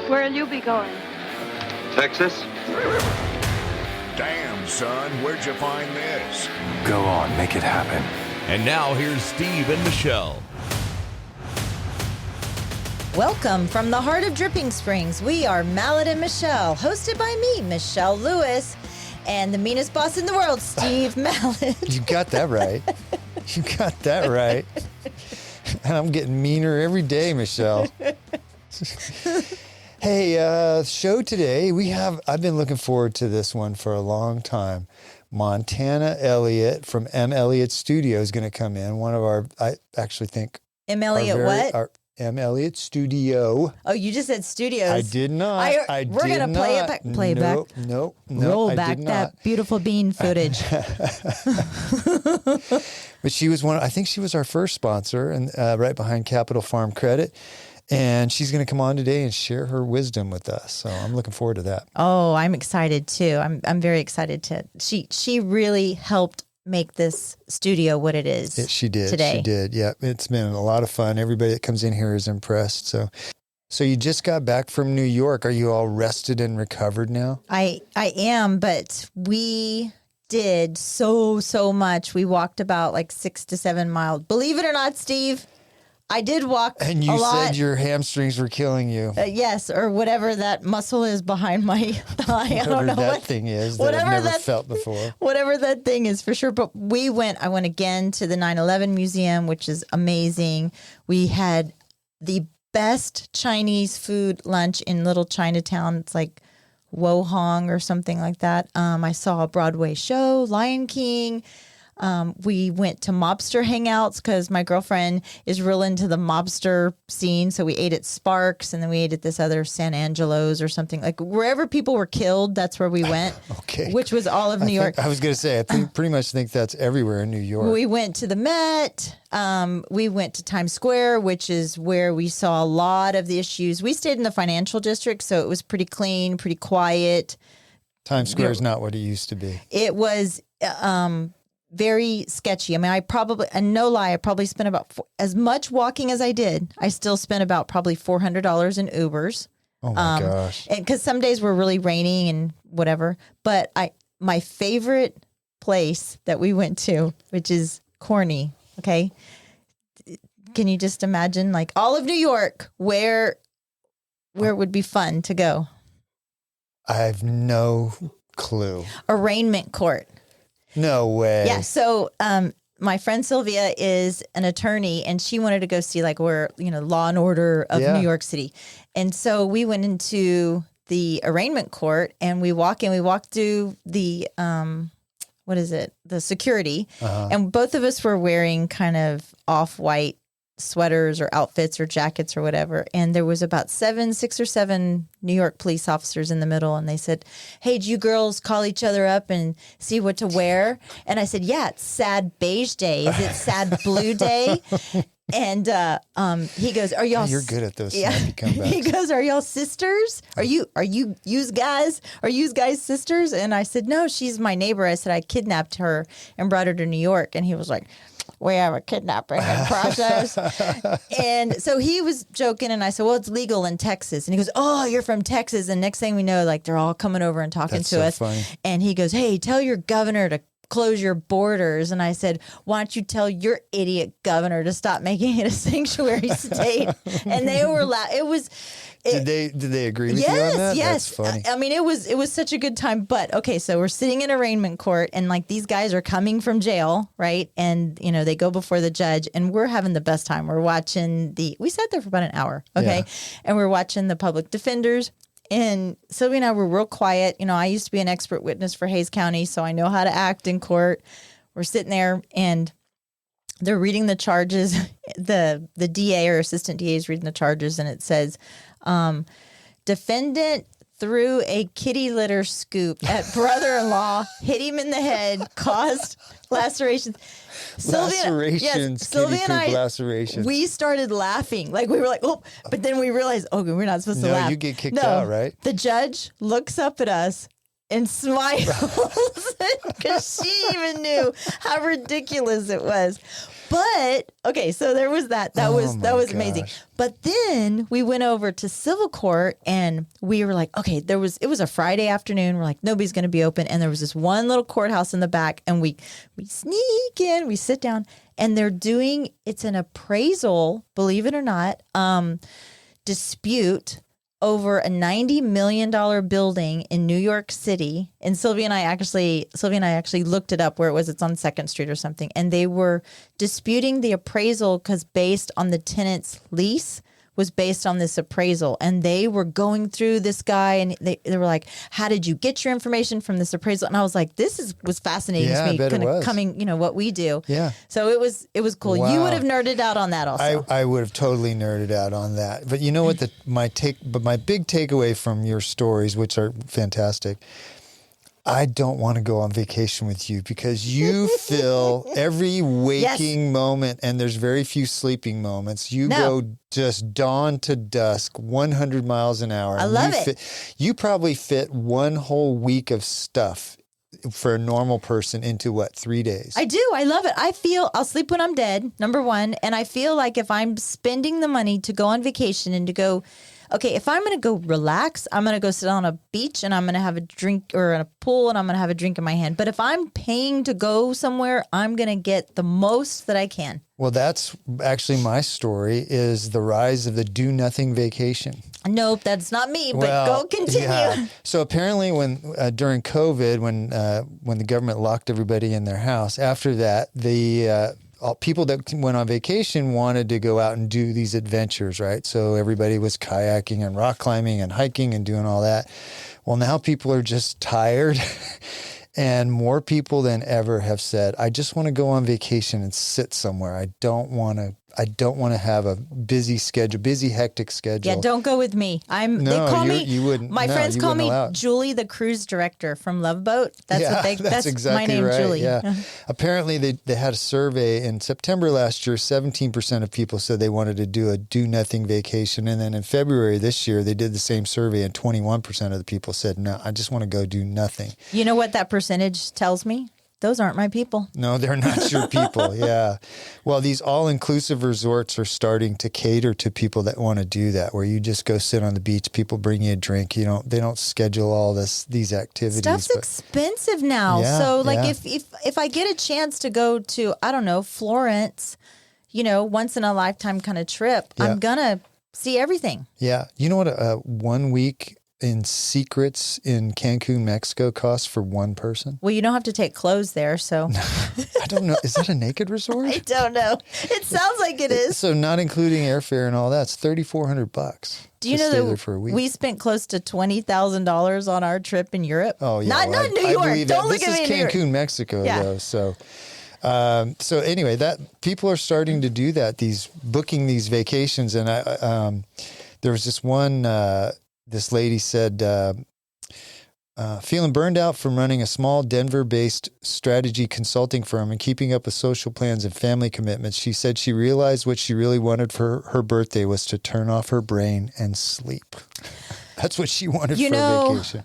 Where'll you be going? Texas? Damn, son, where'd you find this? Go on, make it happen. And now here's Steve and Michelle. Welcome from the heart of Dripping Springs. We are Mallet and Michelle, hosted by me, Michelle Lewis, and the meanest boss in the world, Steve Mallet. You got that right. You got that right. And I'm getting meaner every day, Michelle. Hey, show today, I've been looking forward to this one for a long time. Montana Elliott from M. Elliott Studio is going to come in. One of our, I actually think. M. Elliott what? M. Elliott Studio. Oh, you just said studios. I did not. We're going to play it back. Play it back. Nope. Roll back that beautiful bean footage. But she was I think she was our first sponsor, and right behind Capital Farm Credit. And she's going to come on today and share her wisdom with us. So I'm looking forward to that. Oh, I'm excited too. I'm very excited to. She really helped make this studio what it is. She did. Today. She did. Yeah, it's been a lot of fun. Everybody that comes in here is impressed. So you just got back from New York. Are you all rested and recovered now? I am, but we did so much. We walked about like 6 to 7 miles. Believe it or not, Steve, I did walk and you a lot. said your hamstrings were killing you. Yes, or whatever that muscle is behind my thigh. I don't know what that thing is that I've never felt before. Whatever that thing is for sure. But I went again to the 9/11 Museum, which is amazing. We had the best Chinese food lunch in Little Chinatown. It's like Wohong or something like that. I saw a Broadway show, Lion King. We went to mobster hangouts because my girlfriend is real into the mobster scene. So we ate at Sparks, and then we ate at this other San Angelo's or something. Like wherever people were killed, that's where we went. Okay. Which was all of New York. I was going to say, pretty much think that's everywhere in New York. We went to the Met. We went to Times Square, which is where we saw a lot of the issues. We stayed in the financial district, so it was pretty clean, pretty quiet. Times Square is not what it used to be. It was very sketchy. I mean, I no lie, I probably spent about as much walking as I did. I still spent about probably $400 in Ubers. Oh my gosh. And because some days were really raining and whatever. But my favorite place that we went to, which is corny. Okay. Can you just imagine like all of New York, where would be fun to go? I have no clue. Arraignment court. No way. Yeah. So, my friend Sylvia is an attorney, and she wanted to go see like where, Law and Order of New York City. And so we went into the arraignment court, and we walked through the, the security. And both of us were wearing kind of off-white sweaters or outfits or jackets or whatever. And there was about 6 or 7 New York police officers in the middle. And they said, hey, do you girls call each other up and see what to wear? And I said, yeah, it's sad beige day. Is it sad blue day? And he goes, are y'all... You're good at those snappy comebacks. He goes, are y'all sisters? Are you guys sisters? And I said, no, she's my neighbor. I said, I kidnapped her and brought her to New York. And he was like, we have a kidnapping in process. And so he was joking, and I said, well, it's legal in Texas. And he goes, oh, you're from Texas. And next thing we know, like they're all coming over and talking to us. Funny. And he goes, hey, tell your governor to close your borders. And I said, why don't you tell your idiot governor to stop making it a sanctuary state? And they were It was... Did they agree with you on that? Yes. That's funny. I mean, it was such a good time. But okay, so we're sitting in arraignment court, and like these guys are coming from jail, right? And they go before the judge, and we're having the best time. We're watching we sat there for about an hour, okay, and we're watching the public defenders. And Sylvia and I were real quiet. I used to be an expert witness for Hays County, so I know how to act in court. We're sitting there, and they're reading the charges. The DA or assistant DA is reading the charges, and it says, defendant threw a kitty litter scoop at brother-in-law, hit him in the head, caused lacerations. Sylvia and I, lacerations. We started laughing. Like we were like, oh, but then we realized, oh, we're not supposed to laugh. No, you get kicked out, right? The judge looks up at us and smiles because she even knew how ridiculous it was. But okay, so there was that. That was amazing. But then we went over to civil court and we were like, okay, it was a Friday afternoon. We're like, nobody's going to be open. And there was this one little courthouse in the back and we sneak in, we sit down and it's an appraisal, believe it or not, dispute over a $90 million building in New York City. And Sylvia and I actually looked it up where it was. It's on 2nd Street or something. And they were disputing the appraisal because based on the tenant's lease was based on this appraisal. And they were going through this guy and they were like, how did you get your information from this appraisal? And I was like, was fascinating to me, kind of coming, what we do. Yeah. So it was cool. Wow. You would have nerded out on that also. I would have totally nerded out on that. But you know what? My big takeaway from your stories, which are fantastic, I don't want to go on vacation with you because you fill every waking moment and there's very few sleeping moments. You go just dawn to dusk, 100 miles an hour. I love it. You probably fit one whole week of stuff for a normal person into 3 days? I do. I love it. I'll sleep when I'm dead, number one. And I feel like if I'm spending the money to go on vacation and to go, okay, if I'm going to go relax, I'm going to go sit on a beach and I'm going to have a drink or in a pool and I'm going to have a drink in my hand. But if I'm paying to go somewhere, I'm going to get the most that I can. Well, that's actually my story is the rise of the do nothing vacation. Nope, that's not me, but go continue. Yeah. So apparently when during COVID, when the government locked everybody in their house, after that, the people that went on vacation wanted to go out and do these adventures, right? So everybody was kayaking and rock climbing and hiking and doing all that. Well, now people are just tired. And more people than ever have said, I just want to go on vacation and sit somewhere. I don't want to have a busy schedule, hectic schedule. Yeah, don't go with me. You wouldn't. My friends call me Julie, the cruise director from Love Boat. That's exactly my name, right. Julie. Yeah. Apparently, they had a survey in September last year. 17% of people said they wanted to do a do nothing vacation, and then in February this year, they did the same survey, and 21% of the people said, "No, I just want to go do nothing." You know what that percentage tells me? Those aren't my people. No, they're not your people. Yeah. Well, these all-inclusive resorts are starting to cater to people that want to do that, where you just go sit on the beach. People bring you a drink. They don't schedule all these activities. Stuff's expensive now. Yeah, so if I get a chance to go to, I don't know, Florence, once in a lifetime kind of trip, I'm going to see everything. Yeah. You know what 1 week in secrets in Cancun, Mexico costs for one person? Well, you don't have to take clothes there, so. I don't know. Is that a naked resort? I don't know. It sounds like it is. So not including airfare and all that, it's $3,400. Do you know that we spent close to $20,000 on our trip in Europe? Oh, yeah. Not New York. Don't look at me. This is Cancun, Mexico, though. So anyway, that people are starting to do that. Booking these vacations, and there was this one. This lady said, feeling burned out from running a small Denver-based strategy consulting firm and keeping up with social plans and family commitments. She said she realized what she really wanted for her birthday was to turn off her brain and sleep. That's what she wanted for a vacation.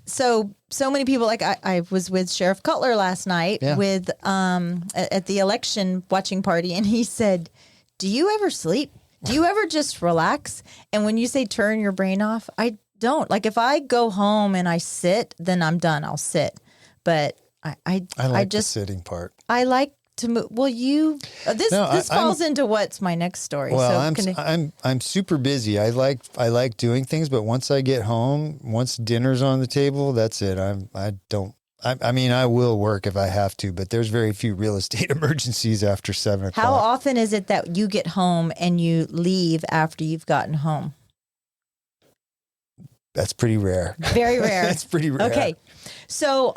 So many people, like I was with Sheriff Cutler last night with at the election watching party, and he said, "Do you ever sleep? Do you ever just relax?" And when you say turn your brain off, I don't. Like if I go home and I sit, then I'm done. I'll sit. But I like just the sitting part. I like to move. Well, this falls into what's my next story. Well, I'm super busy. I like doing things, but once I get home, once dinner's on the table, that's it. I will work if I have to, but there's very few real estate emergencies after 7 o'clock. How often is it that you get home and you leave after you've gotten home? That's pretty rare. Very rare. That's pretty rare. Okay. So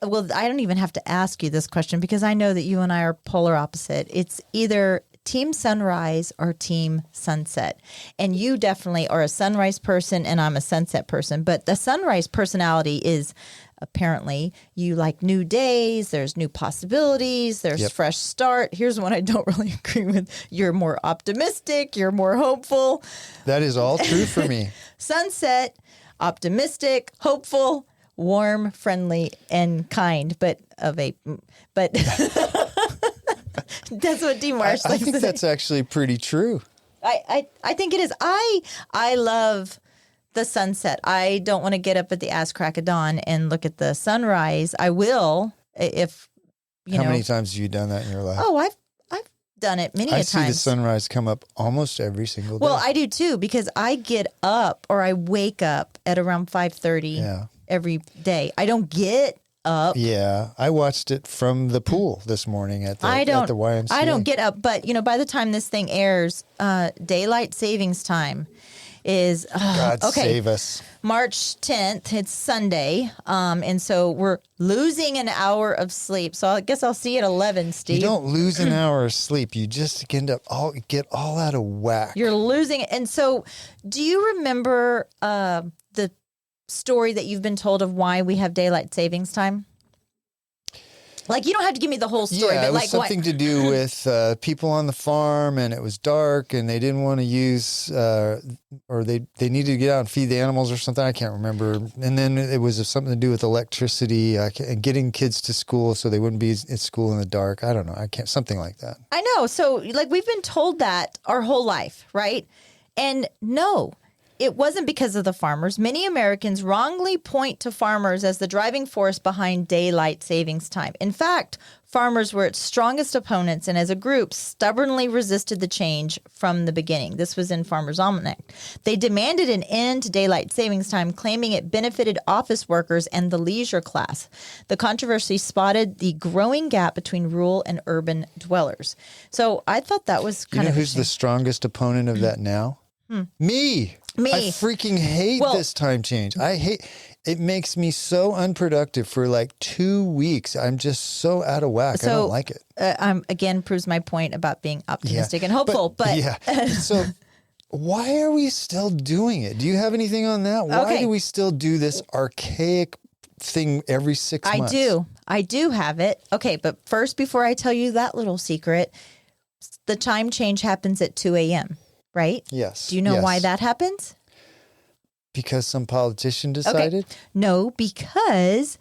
well, I don't even have to ask you this question because I know that you and I are polar opposite. It's either team sunrise or team sunset. And you definitely are a sunrise person and I'm a sunset person. But the sunrise personality is apparently you like new days, there's new possibilities, there's fresh start. Here's one I don't really agree with. You're more optimistic, you're more hopeful. That is all true for me. Sunset, optimistic, hopeful, warm, friendly, and kind, but That's what D. I Marsh likes think to say. that's actually pretty true. I think it is. I love the sunset. I don't want to get up at the ass crack of dawn and look at the sunrise. I will if you How know. many times have you done that in your life? Oh, I've done it many I a see the times. sunrise come up almost every single day. Well, I do too because I get up or I wake up at around 5:30 Yeah. every day. I don't get up. Yeah, I watched it from the pool this morning at the I don't. at the YMCA. I don't get up, but by the time this thing airs, daylight savings time is God okay. save us. March 10th. It's Sunday, and so we're losing an hour of sleep. So I guess I'll see you at 11, Steve. You don't lose an hour of sleep. You just get all out of whack. You're losing it. And so, do you remember the story that you've been told of why we have daylight savings time? Like, you don't have to give me the whole story, Yeah, but it was like something to do with people on the farm, and it was dark, and they didn't want to use, or they needed to get out and feed the animals or something. I can't remember. And then it was something to do with electricity and getting kids to school so they wouldn't be at school in the dark. I don't know. Something like that. I know. So, like, we've been told that our whole life, right? And no, it wasn't because of the farmers. Many Americans wrongly point to farmers as the driving force behind daylight savings time. In fact, farmers were its strongest opponents and as a group stubbornly resisted the change from the beginning. This was in Farmer's Almanac. They demanded an end to daylight savings time, claiming it benefited office workers and the leisure class. The controversy spotted the growing gap between rural and urban dwellers. So I thought that was kind of who's the strongest opponent of that now? Me. I freaking hate this time change. It makes me so unproductive for like 2 weeks. I'm just so out of whack. I don't like it. Again, proves my point about being optimistic and hopeful. But yeah. So why are we still doing it? Do you have anything on that? Why do we still do this archaic thing every 6 months? I do have it. Okay, but first, before I tell you that little secret, the time change happens at 2 a.m., right? Yes. Do you know why that happens? Because some politician decided? Okay. No, because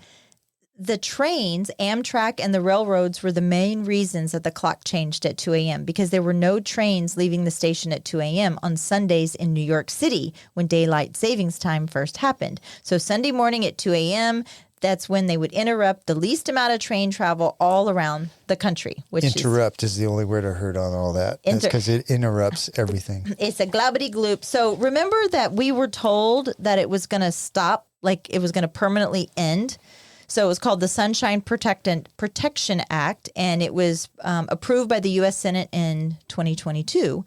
the trains, Amtrak and the railroads were the main reasons that the clock changed at 2 a.m. because there were no trains leaving the station at 2 a.m. on Sundays in New York City when daylight savings time first happened. So Sunday morning at 2 a.m., that's when they would interrupt the least amount of train travel all around the country. Interrupt is the only word I heard on all that. That's because it interrupts everything. It's a globbity-gloop. So remember that we were told that it was going to stop, like it was going to permanently end. So it was called the Sunshine Protection Act, and it was approved by the U.S. Senate in 2022.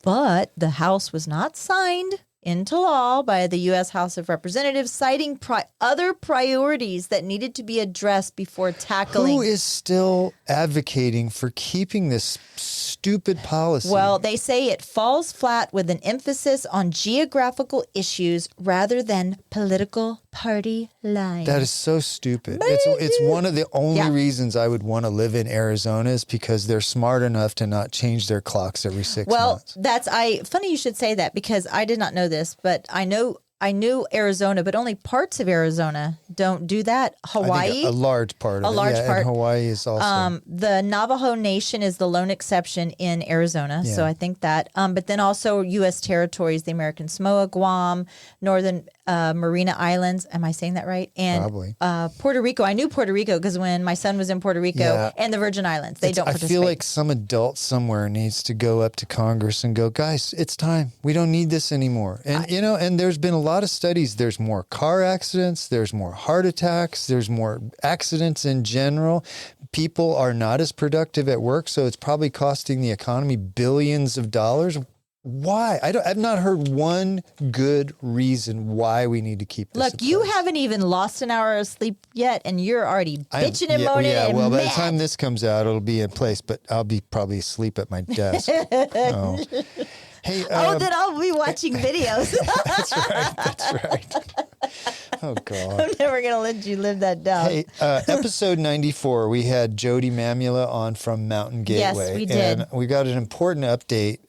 But the House was not signed into law by the U.S. House of Representatives, citing other priorities that needed to be addressed before tackling. Who is still advocating for keeping this stupid policy? Well, they say it falls flat with an emphasis on geographical issues rather than political party lines. That is so stupid. It's one of the only reasons I would want to live in Arizona is because they're smart enough to not change their clocks every 6 months. Well, funny you should say that because I did not know this, but I knew Arizona, but only parts of Arizona don't do that. Hawaii, I think a large part of it. And Hawaii is also. The Navajo Nation is the lone exception in Arizona, so I think that. But then also U.S. territories, the American Samoa, Guam, Northern Marina Islands. Am I saying that right? And Probably. Puerto Rico. I knew Puerto Rico because when my son was in Puerto Rico and the Virgin Islands, they don't participate. I feel like some adult somewhere needs to go up to Congress and go, guys, it's time. We don't need this anymore. And and there's been a lot of studies. There's more car accidents. There's more heart attacks. There's more accidents in general. People are not as productive at work, so it's probably costing the economy billions of dollars. Why? I've not heard one good reason why we need to keep this. Look, you haven't even lost an hour of sleep yet, and you're already bitching and moaning. Yeah, and well, by mad. the time this comes out, it'll be in place, but I'll be probably asleep at my desk. Oh. Hey, then I'll be watching videos. That's right. Oh, God. I'm never going to let you live that down. Hey, episode 94, we had Jody Mamula on from Mountain Gateway. Yes, we did. And we got an important update.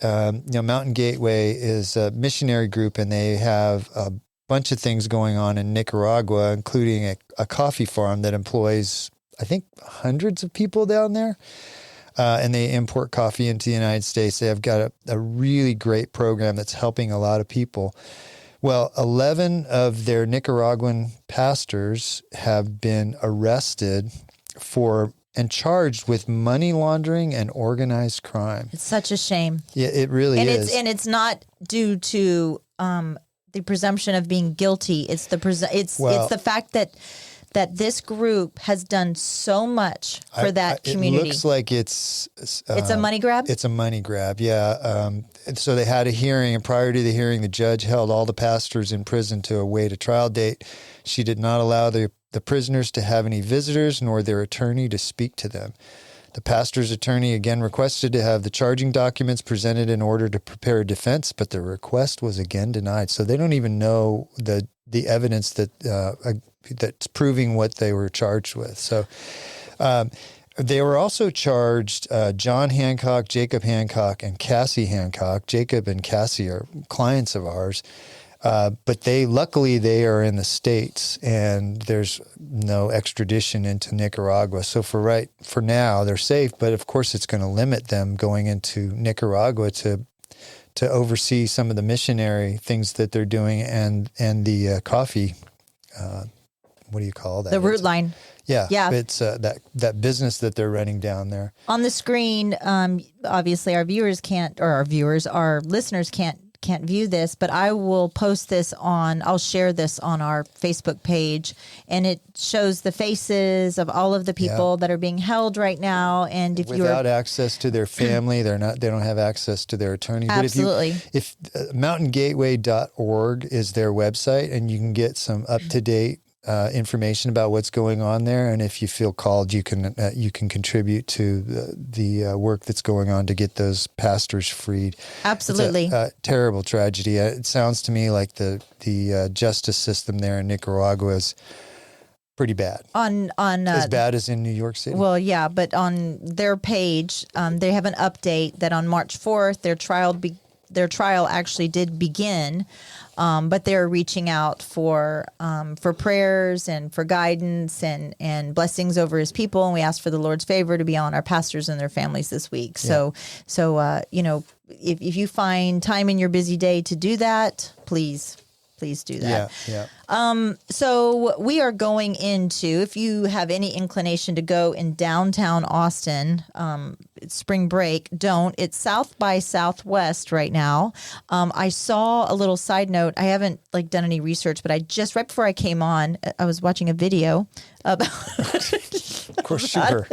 Mountain Gateway is a missionary group, and they have a bunch of things going on in Nicaragua, including a coffee farm that employs, I think, hundreds of people down there. and they import coffee into the United States. They have got a really great program that's helping a lot of people. Well, 11 of their Nicaraguan pastors have been arrested and charged with money laundering and organized crime. It's such a shame. Yeah, it really is. It's not due to the presumption of being guilty. It's the fact that this group has done so much for that community. It looks like it's a money grab? It's a money grab, yeah. And so they had a hearing, and prior to the hearing, the judge held all the pastors in prison to await a trial date. She did not allow the prisoners to have any visitors nor their attorney to speak to them. The pastor's attorney again requested to have the charging documents presented in order to prepare a defense, but the request was again denied. So they don't even know the evidence that's proving what they were charged with. So they were also charged John Hancock, Jacob Hancock, and Cassie Hancock. Jacob and Cassie are clients of ours. But luckily they are in the States, and there's no extradition into Nicaragua. So for now, they're safe. But of course, it's going to limit them going into Nicaragua to oversee some of the missionary things that they're doing, and the coffee. What do you call that? The root line. Yeah, yeah. It's that business that they're running down there. On the screen, obviously, our listeners can't view this, but I will post this I'll share this on our Facebook page, and it shows the faces of all of the people that are being held right now. And if without access to their family, they don't have access to their attorney. Absolutely. But if mountaingateway.org is their website, and you can get some up-to-date information about what's going on there, and if you feel called, you can contribute to the work that's going on to get those pastors freed. Absolutely, it's a terrible tragedy. It sounds to me like the justice system there in Nicaragua is pretty bad. On as bad as in New York City. Well, yeah, but on their page, they have an update that on March 4th, their trial actually did begin. But they're reaching out for prayers and for guidance and blessings over his people. And we ask for the Lord's favor to be on our pastors and their families this week. So if you find time in your busy day to do that, please do that. Yeah. So we are going into, if you have any inclination to go in downtown Austin, spring break, don't. It's South by Southwest right now. I saw a little side note. I haven't done any research, but right before I came on, I was watching a video about. Of course you were.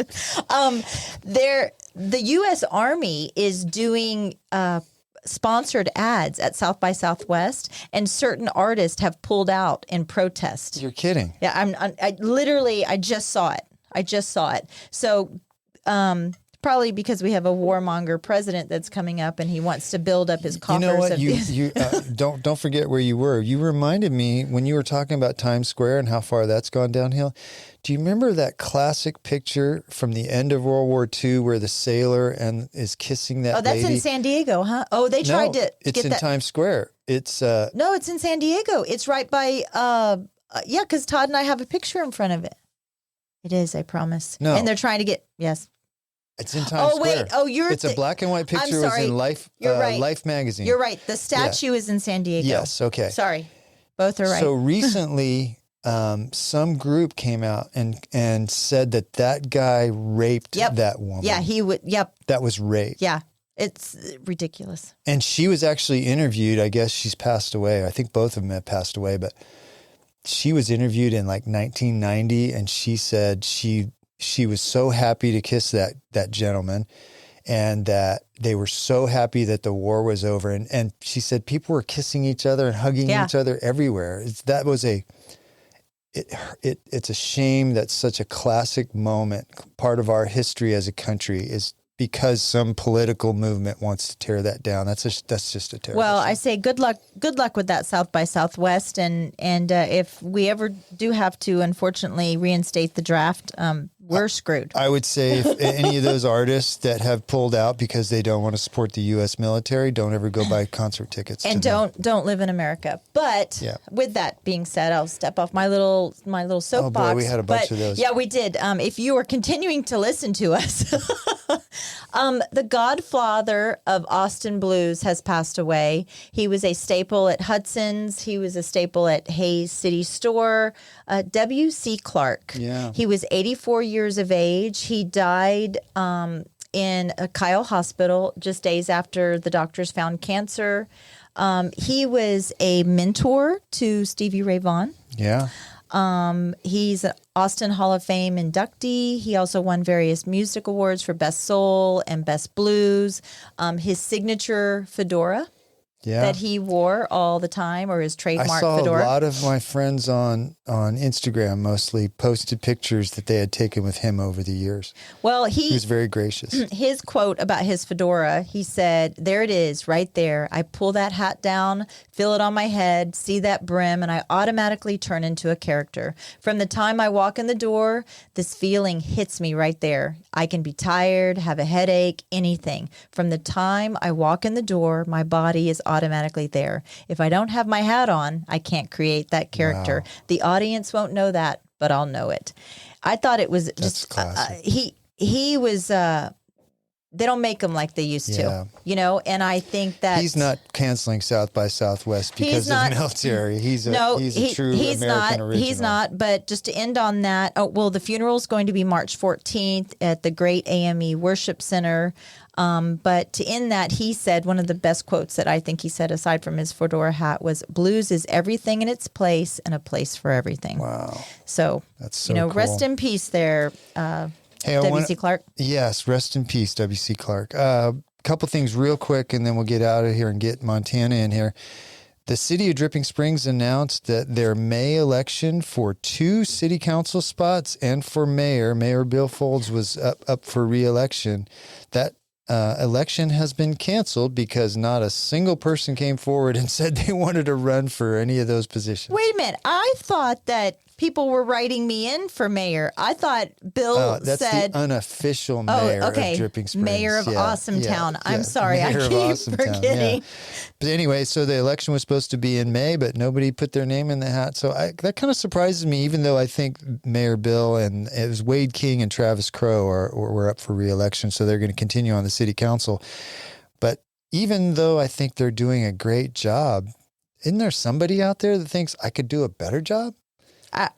The U.S. Army is doing sponsored ads at South by Southwest, and certain artists have pulled out in protest. You're kidding. Yeah, I just saw it. So, probably because we have a warmonger president that's coming up, and he wants to build up his coffers. You know what? Don't forget where you were. You reminded me when you were talking about Times Square and how far that's gone downhill. Do you remember that classic picture from the end of World War II where the sailor is kissing that lady? Oh, that's in San Diego, huh? Oh, they tried to it's get in that. Times Square. It's No, it's in San Diego. It's right by because Todd and I have a picture in front of it. It is, I promise. No. And they're trying to get It's in Times Square. Wait. Oh, It's a black and white picture. It was in Life. You're right. Life magazine. You're right. The statue is in San Diego. Yes. Okay. Sorry. Both are right. So recently, some group came out and said that guy raped that woman. Yeah, he would. Yep. That was rape. Yeah. It's ridiculous. And she was actually interviewed. I guess she's passed away. I think both of them have passed away, but she was interviewed in 1990, and she said she was so happy to kiss that gentleman, and that they were so happy that the war was over. And she said people were kissing each other and hugging each other everywhere. It's a shame that such a classic moment, part of our history as a country, is because some political movement wants to tear that down. That's just a terrible. Well, shame. I say good luck with that South by Southwest, and if we ever do have to, unfortunately, reinstate the draft, we're screwed. I would say if any of those artists that have pulled out because they don't want to support the U.S. military, don't ever go buy concert tickets. And don't live in America. But with that being said, I'll step off my little soapbox. Oh boy, we had a bunch of those. Yeah, we did. If you are continuing to listen to us, The godfather of Austin blues has passed away. He was a staple at Hudson's. He was a staple at Hayes City Store. W.C. Clark. Yeah. He was 84 years of age. He died in a Kyle Hospital just days after the doctors found cancer. He was a mentor to Stevie Ray Vaughan. Yeah. He's an Austin Hall of Fame inductee. He also won various music awards for Best Soul and Best Blues. His signature fedora that he wore all the time, or his trademark fedora. I saw a lot of my friends on Instagram mostly posted pictures that they had taken with him over the years. Well, he was very gracious. His quote about his fedora, he said, "There it is, right there. I pull that hat down, feel it on my head, see that brim, and I automatically turn into a character. From the time I walk in the door, this feeling hits me right there. I can be tired, have a headache, anything. From the time I walk in the door, my body is automatically there. If I don't have my hat on, I can't create that character. Wow. The audience won't know that, but I'll know it." I thought it was just classic. He was they don't make them like they used to, and I think that he's not canceling South by Southwest because of the military. He's a true American original. He's not, but just to end on that, the funeral is going to be March 14th at the Great AME Worship Center. But to end that, he said, one of the best quotes that I think he said, aside from his fedora hat, was, "Blues is everything in its place and a place for everything." Wow. So, that's so cool. Rest in peace there, W.C. Clark. Yes, rest in peace, W.C. Clark. Couple things real quick, and then we'll get out of here and get Montana in here. The city of Dripping Springs announced that their May election for 2 city council spots and for Mayor Bill Folds was up for re-election. That election has been canceled because not a single person came forward and said they wanted to run for any of those positions. Wait a minute. I thought that people were writing me in for mayor. I thought Bill that's said... the unofficial mayor of Dripping Springs. Mayor of Awesome Town. I'm sorry. Mayor I keep awesome forgetting. Town, But anyway, so the election was supposed to be in May, but nobody put their name in the hat. So that kind of surprises me, even though I think Mayor Bill and it was Wade King and Travis Crow were up for re-election. So they're going to continue on the city council. But even though I think they're doing a great job, isn't there somebody out there that thinks I could do a better job?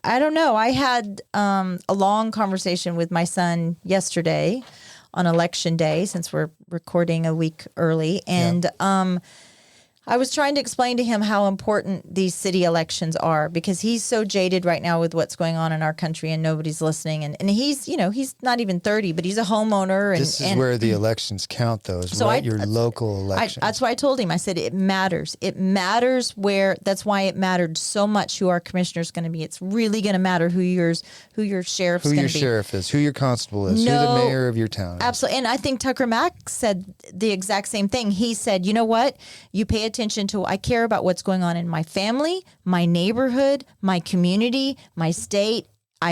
I don't know. I had a long conversation with my son yesterday on election day, since we're recording a week early. And I was trying to explain to him how important these city elections are, because he's so jaded right now with what's going on in our country and nobody's listening. And he's, he's not even 30, but he's a homeowner. And this is where the elections count, though, is your local elections. That's why I told him. I said, it matters. It matters that's why it mattered so much who our commissioner is going to be. It's really going to matter who your sheriff's going to be. Who your sheriff is, who your constable is, who the mayor of your town is. Absolutely. And I think Tucker Mack said the exact same thing. He said, you know what? You pay attention to, I care about what's going on in my family, my neighborhood, my community, my state,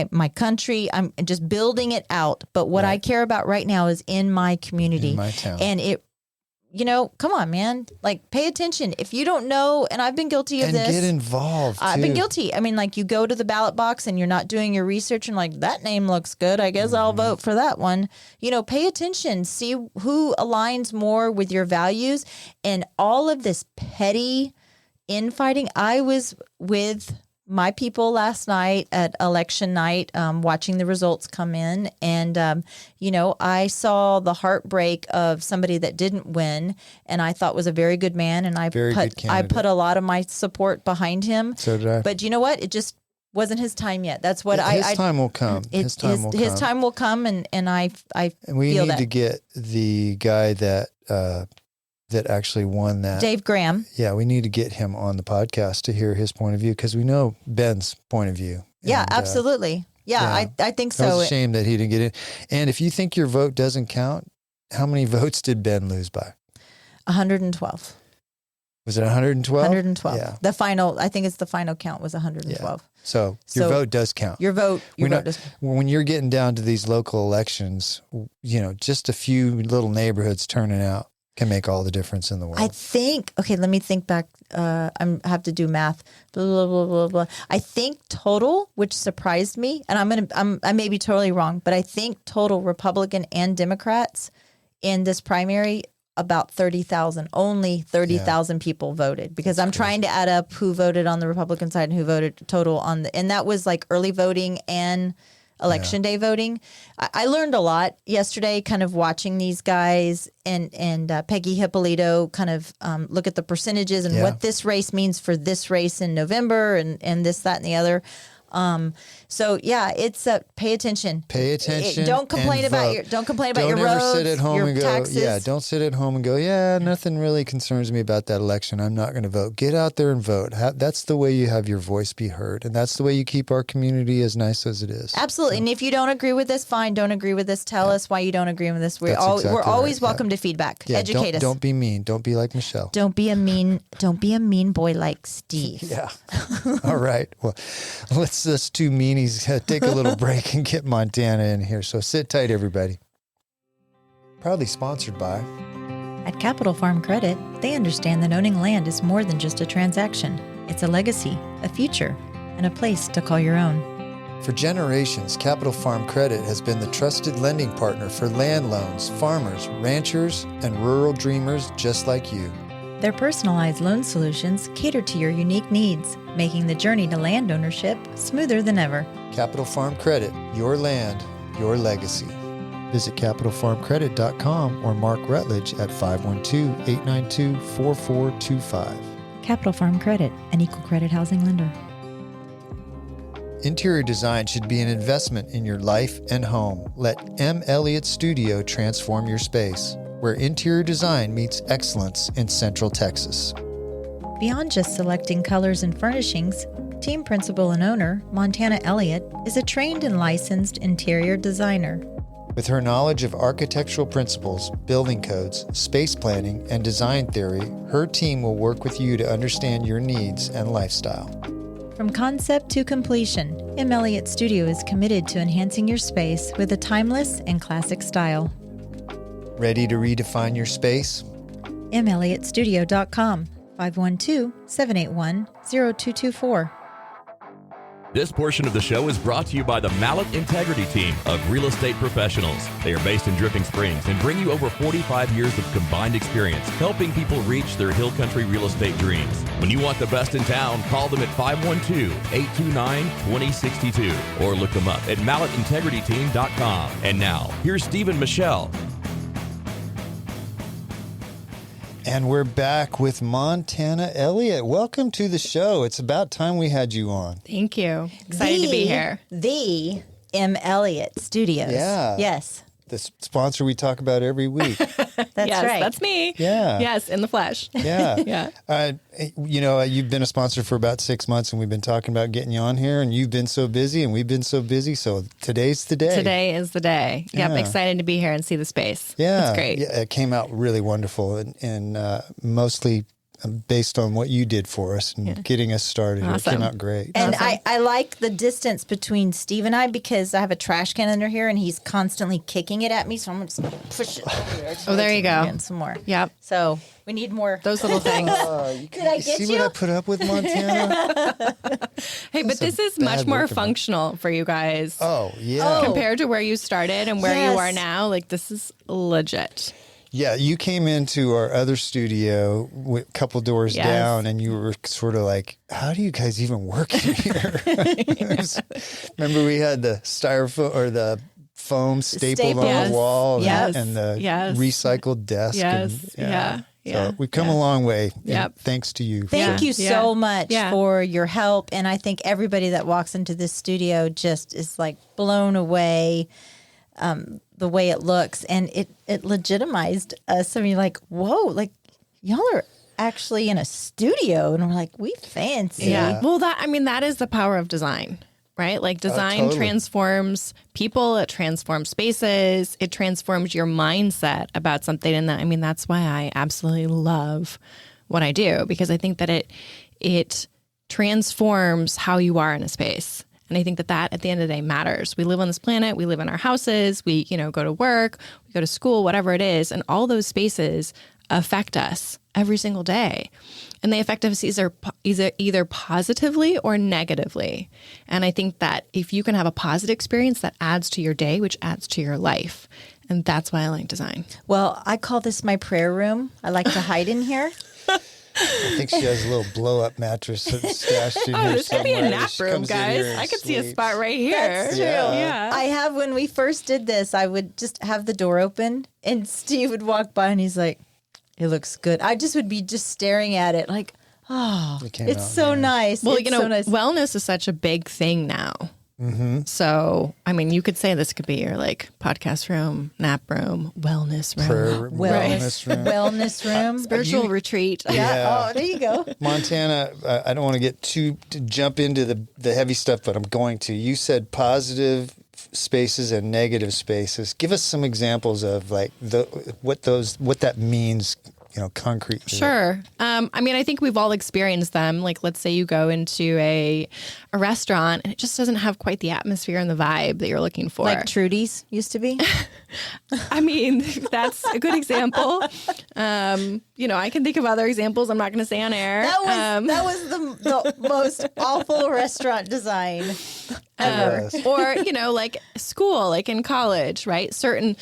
my country. I'm just building it out. But what I care about right now is in my community. In my town. And come on, man. Like, pay attention. If you don't know, and I've been guilty of this. And get involved, I've been guilty. I mean, like, you go to the ballot box and you're not doing your research and like, that name looks good. I guess I'll vote for that one. Pay attention. See who aligns more with your values. And all of this petty infighting. I was with my people last night at election night, watching the results come in. And, I saw the heartbreak of somebody that didn't win, and I thought was a very good man. And I put a lot of my support behind him. So did I. But you know what? It just wasn't his time yet. That's what his time will come. His time will come. And I we feel need that. to get the guy that actually won that. Dave Graham. Yeah, we need to get him on the podcast to hear his point of view, because we know Ben's point of view. Yeah, and, absolutely. I think so. It was a shame that he didn't get in. And if you think your vote doesn't count, how many votes did Ben lose by? 112. Was it 112? 112. Yeah. The final, I think it's the final count was 112. Yeah. So your vote does count. Your vote does. When you're getting down to these local elections, just a few little neighborhoods turning out can make all the difference in the world. I think, okay, let me think back. I have to do math. Blah, blah, blah, blah, blah. I think total, which surprised me, and I may be totally wrong, but I think total Republican and Democrats in this primary, about 30,000, only 30,000 people voted, because I'm trying to add up who voted on the Republican side and who voted total and that was like early voting and election day voting. I learned a lot yesterday kind of watching these guys and Peggy Hippolito kind of look at the percentages and what this race means for this race in November and this, that, and the other. So yeah, it's pay attention. Pay attention. Don't complain about your roads. Don't ever sit at home and go, taxes. don't sit at home and go, nothing really concerns me about that election. I'm not going to vote. Get out there and vote. That's the way you have your voice be heard. And that's the way you keep our community as nice as it is. Absolutely. So, and if you don't agree with this, fine. Don't agree with this. Tell us why you don't agree with this. We're always welcome to feedback. Educate us. Don't be mean. Don't be like Michelle. Don't be a mean boy like Steve. Yeah. All right. Well, let's two meanies take a little break and get Montana in here. So sit tight, everybody. Proudly sponsored by... At Capital Farm Credit, they understand that owning land is more than just a transaction. It's a legacy, a future, and a place to call your own. For generations, Capital Farm Credit has been the trusted lending partner for land loans, farmers, ranchers, and rural dreamers just like you. Their personalized loan solutions cater to your unique needs, making the journey to land ownership smoother than ever. Capital Farm Credit, your land, your legacy. Visit capitalfarmcredit.com or Mark Rutledge at 512-892-4425. Capital Farm Credit, an equal credit housing lender. Interior design should be an investment in your life and home. Let M. Elliott Studio transform your space, where interior design meets excellence in Central Texas. Beyond just selecting colors and furnishings, team principal and owner, Montana Elliott, is a trained and licensed interior designer. With her knowledge of architectural principles, building codes, space planning, and design theory, her team will work with you to understand your needs and lifestyle. From concept to completion, M. Elliott Studio is committed to enhancing your space with a timeless and classic style. Ready to redefine your space? melliottstudio.com, 512-781-0224. This portion of the show is brought to you by the Mallet Integrity Team of real estate professionals. They are based in Dripping Springs and bring you over 45 years of combined experience helping people reach their hill country real estate dreams. When you want the best in town, call them at 512-829-2062 or look them up at mallettintegrityteam.com. And now, here's Steve and Michelle. And we're back with Montana Elliott. Welcome to the show. It's about time we had you on. Thank you. Excited to be here. The M. Elliott Studios. Yeah. Yes. The sponsor we talk about every week. That's yes, right. That's me. Yeah. Yes, in the flesh. Yeah. Yeah. You've been a sponsor for about 6 months, and we've been talking about getting you on here, and you've been so busy, and we've been so busy. So today's the day. Today is the day. Yep. Yeah. Excited to be here and see the space. Yeah. It's great. Yeah, it came out really wonderful, and mostly based on what you did for us and getting us started. Awesome. It came out great. And I like the distance between Steve and I because I have a trash can under here and he's constantly kicking it at me. So I'm just going to push it over there. Oh, there you go. And some more. Yep. So we need more. Those little things. Did I get see you? what I put up with, Montana? Hey, but this is much more functional for you guys. Oh, yeah. Compared to where you started and where you are now. Like, this is legit. Yeah, you came into our other studio a couple doors down, and you were sort of like, how do you guys even work in here? Remember we had the styrofoam or the foam stapled on the wall and the recycled desk. Yes. And, So we've come a long way. Yep. Thanks to you. Thank you so much for your help. And I think everybody that walks into this studio just is like blown away. The way it looks, and it legitimized us. I mean, like, whoa, like y'all are actually in a studio, and we're like, we fancy. Yeah. Well, that is the power of design, right? Like design transforms people, it transforms spaces, it transforms your mindset about something. And that's why I absolutely love what I do, because I think that it transforms how you are in a space. And I think that at the end of the day matters. We live on this planet. We live in our houses. We, go to work, we go to school, whatever it is. And all those spaces affect us every single day. And they affect us either positively or negatively. And I think that if you can have a positive experience, that adds to your day, which adds to your life. And that's why I like design. Well, I call this my prayer room. I like to hide in here. I think she has a little blow-up mattress stashed in here this could be a somewhere. nap She room, comes in here guys. and I could see a sleeps. spot right here. That's true. Yeah. I have, when we first did this, I would just have the door open and Steve would walk by and he's like, it looks good. I just would be just staring at it like, oh, came it's out so nice. Well, It's so nice. wellness is such a big thing now. Mm-hmm. So, I mean, you could say this could be your like podcast room, nap room, wellness room, Prayer, wellness room. Wellness room. spiritual retreat. Yeah. Oh, there you go. Montana, I don't want to jump into the heavy stuff, but I'm going to. You said positive spaces and negative spaces. Give us some examples of like what that means, concretely. Sure. I mean, I think we've all experienced them. Like, let's say you go into a restaurant and it just doesn't have quite the atmosphere and the vibe that you're looking for. Like Trudy's used to be. I mean, that's a good example. I can think of other examples. I'm not going to say on air. That was the most awful restaurant design ever. Or, like school, like in college, right? Certain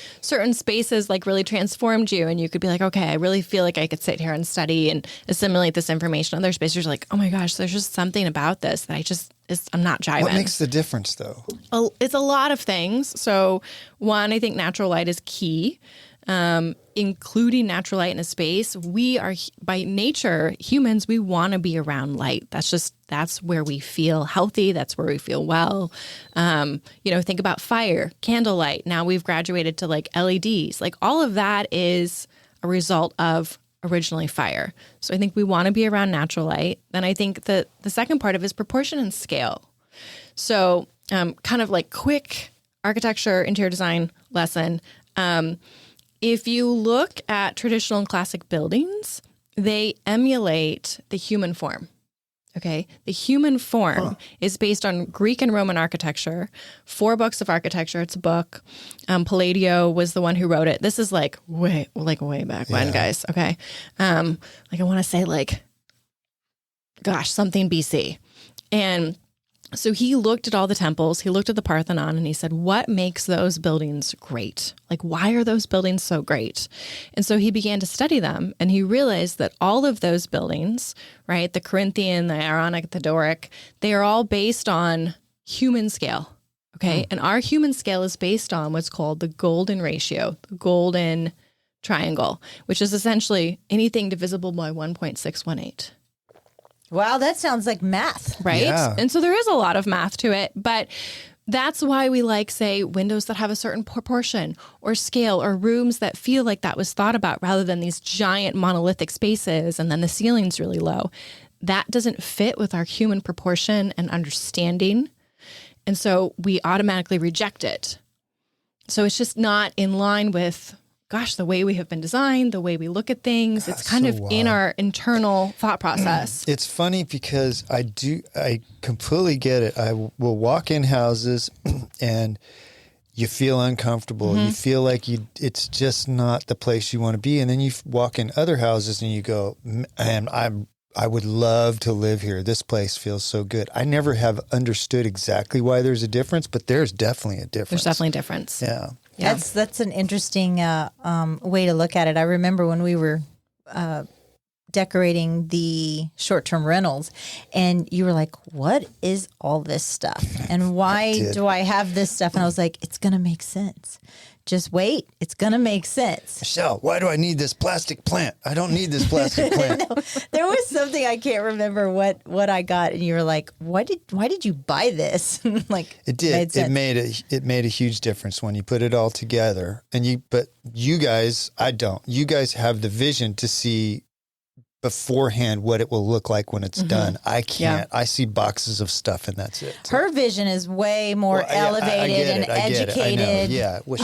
spaces like really transformed you and you could be like, okay, I really feel like I could sit here and study and assimilate this information. Other spaces are like, oh my gosh, there's just something about this that I'm not jiving. What makes the difference though? It's a lot of things. So one, I think natural light is key. Including natural light in a space. We are, by nature, humans, we want to be around light. That's where we feel healthy. That's where we feel well. Think about fire, candlelight. Now we've graduated to like LEDs. Like all of that is a result of originally fire. So I think we want to be around natural light. Then I think that the second part of it is proportion and scale. So kind of like quick architecture, interior design lesson. If you look at traditional and classic buildings, they emulate the human form. Okay. The human form is based on Greek and Roman architecture, 4 books of architecture. It's a book. Palladio was the one who wrote it. This is way back when, guys. Okay. I want to say something BC. And so he looked at all the temples, he looked at the Parthenon, and he said, what makes those buildings great? Like, why are those buildings so great? And so he began to study them, and he realized that all of those buildings, right, the Corinthian, the Aaronic, the Doric, they are all based on human scale, okay? And our human scale is based on what's called the golden ratio, the golden triangle, which is essentially anything divisible by 1.618. Wow, that sounds like math. Right? Yeah. And so there is a lot of math to it, but that's why we like, say, windows that have a certain proportion or scale or rooms that feel like that was thought about rather than these giant monolithic spaces and then the ceiling's really low. That doesn't fit with our human proportion and understanding. And so we automatically reject it. So it's just not in line with the way we have been designed, the way we look at things. It's kind of in our internal thought process. It's funny because I completely get it. I will walk in houses and you feel uncomfortable. You feel like it's just not the place you want to be. And then you walk in other houses and you go, man, I would love to live here. This place feels so good. I never have understood exactly why there's a difference, but there's definitely a difference. There's definitely a difference. Yeah. Yeah. That's an interesting way to look at it. I remember when we were decorating the short-term rentals, and you were like, "What is all this stuff? And why do I have this stuff?" And I was like, "It's going to make sense. Just wait. It's going to make sense." Michelle, why do I need this plastic plant? I don't need this plastic plant. No, there was something, I can't remember what I got, and you were like, why did you buy this? Like, It did. It made a huge difference when you put it all together. But you guys, I don't. You guys have the vision to see beforehand what it will look like when it's done. I can't. I see boxes of stuff and that's it. Her vision is way more elevated and educated. Yeah. Well,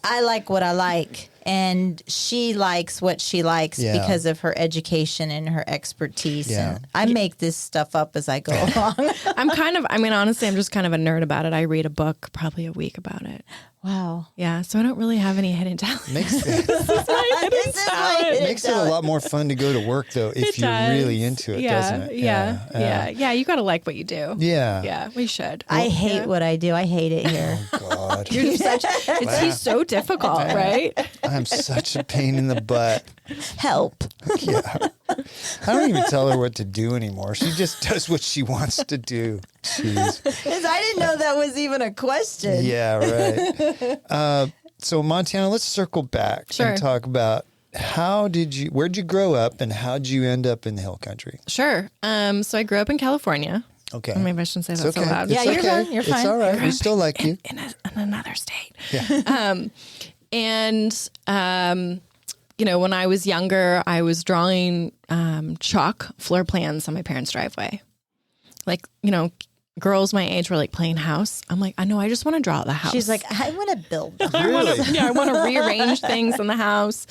I like what I like, and she likes what she likes because of her education and her expertise. Yeah. And I make this stuff up as I go along. Honestly, I'm just kind of a nerd about it. I read a book probably a week about it. Wow. Yeah, so I don't really have any hidden talent. Makes sense. It makes it a lot more fun to go to work, though, if you're really into it, doesn't it? Yeah. You got to like what you do. Yeah. We should. I hate what I do. I hate it here. Oh, God. You're such. He's so difficult, right? I'm such a pain in the butt. Help. Yeah. I don't even tell her what to do anymore. She just does what she wants to do. Jeez. Because I didn't know that was even a question. Yeah, right. So Montana, let's circle back and talk about where'd you grow up and how'd you end up in the hill country? Sure. So I grew up in California. Okay. Maybe I shouldn't say that so loud. Yeah, you're fine. You're fine. It's all right. We still like you. In another state. Yeah. When I was younger, I was drawing chalk floor plans on my parents' driveway. Like, girls my age were like playing house. I'm like, I know, I just want to draw the house. She's like, I want to build. I want to rearrange things in the house.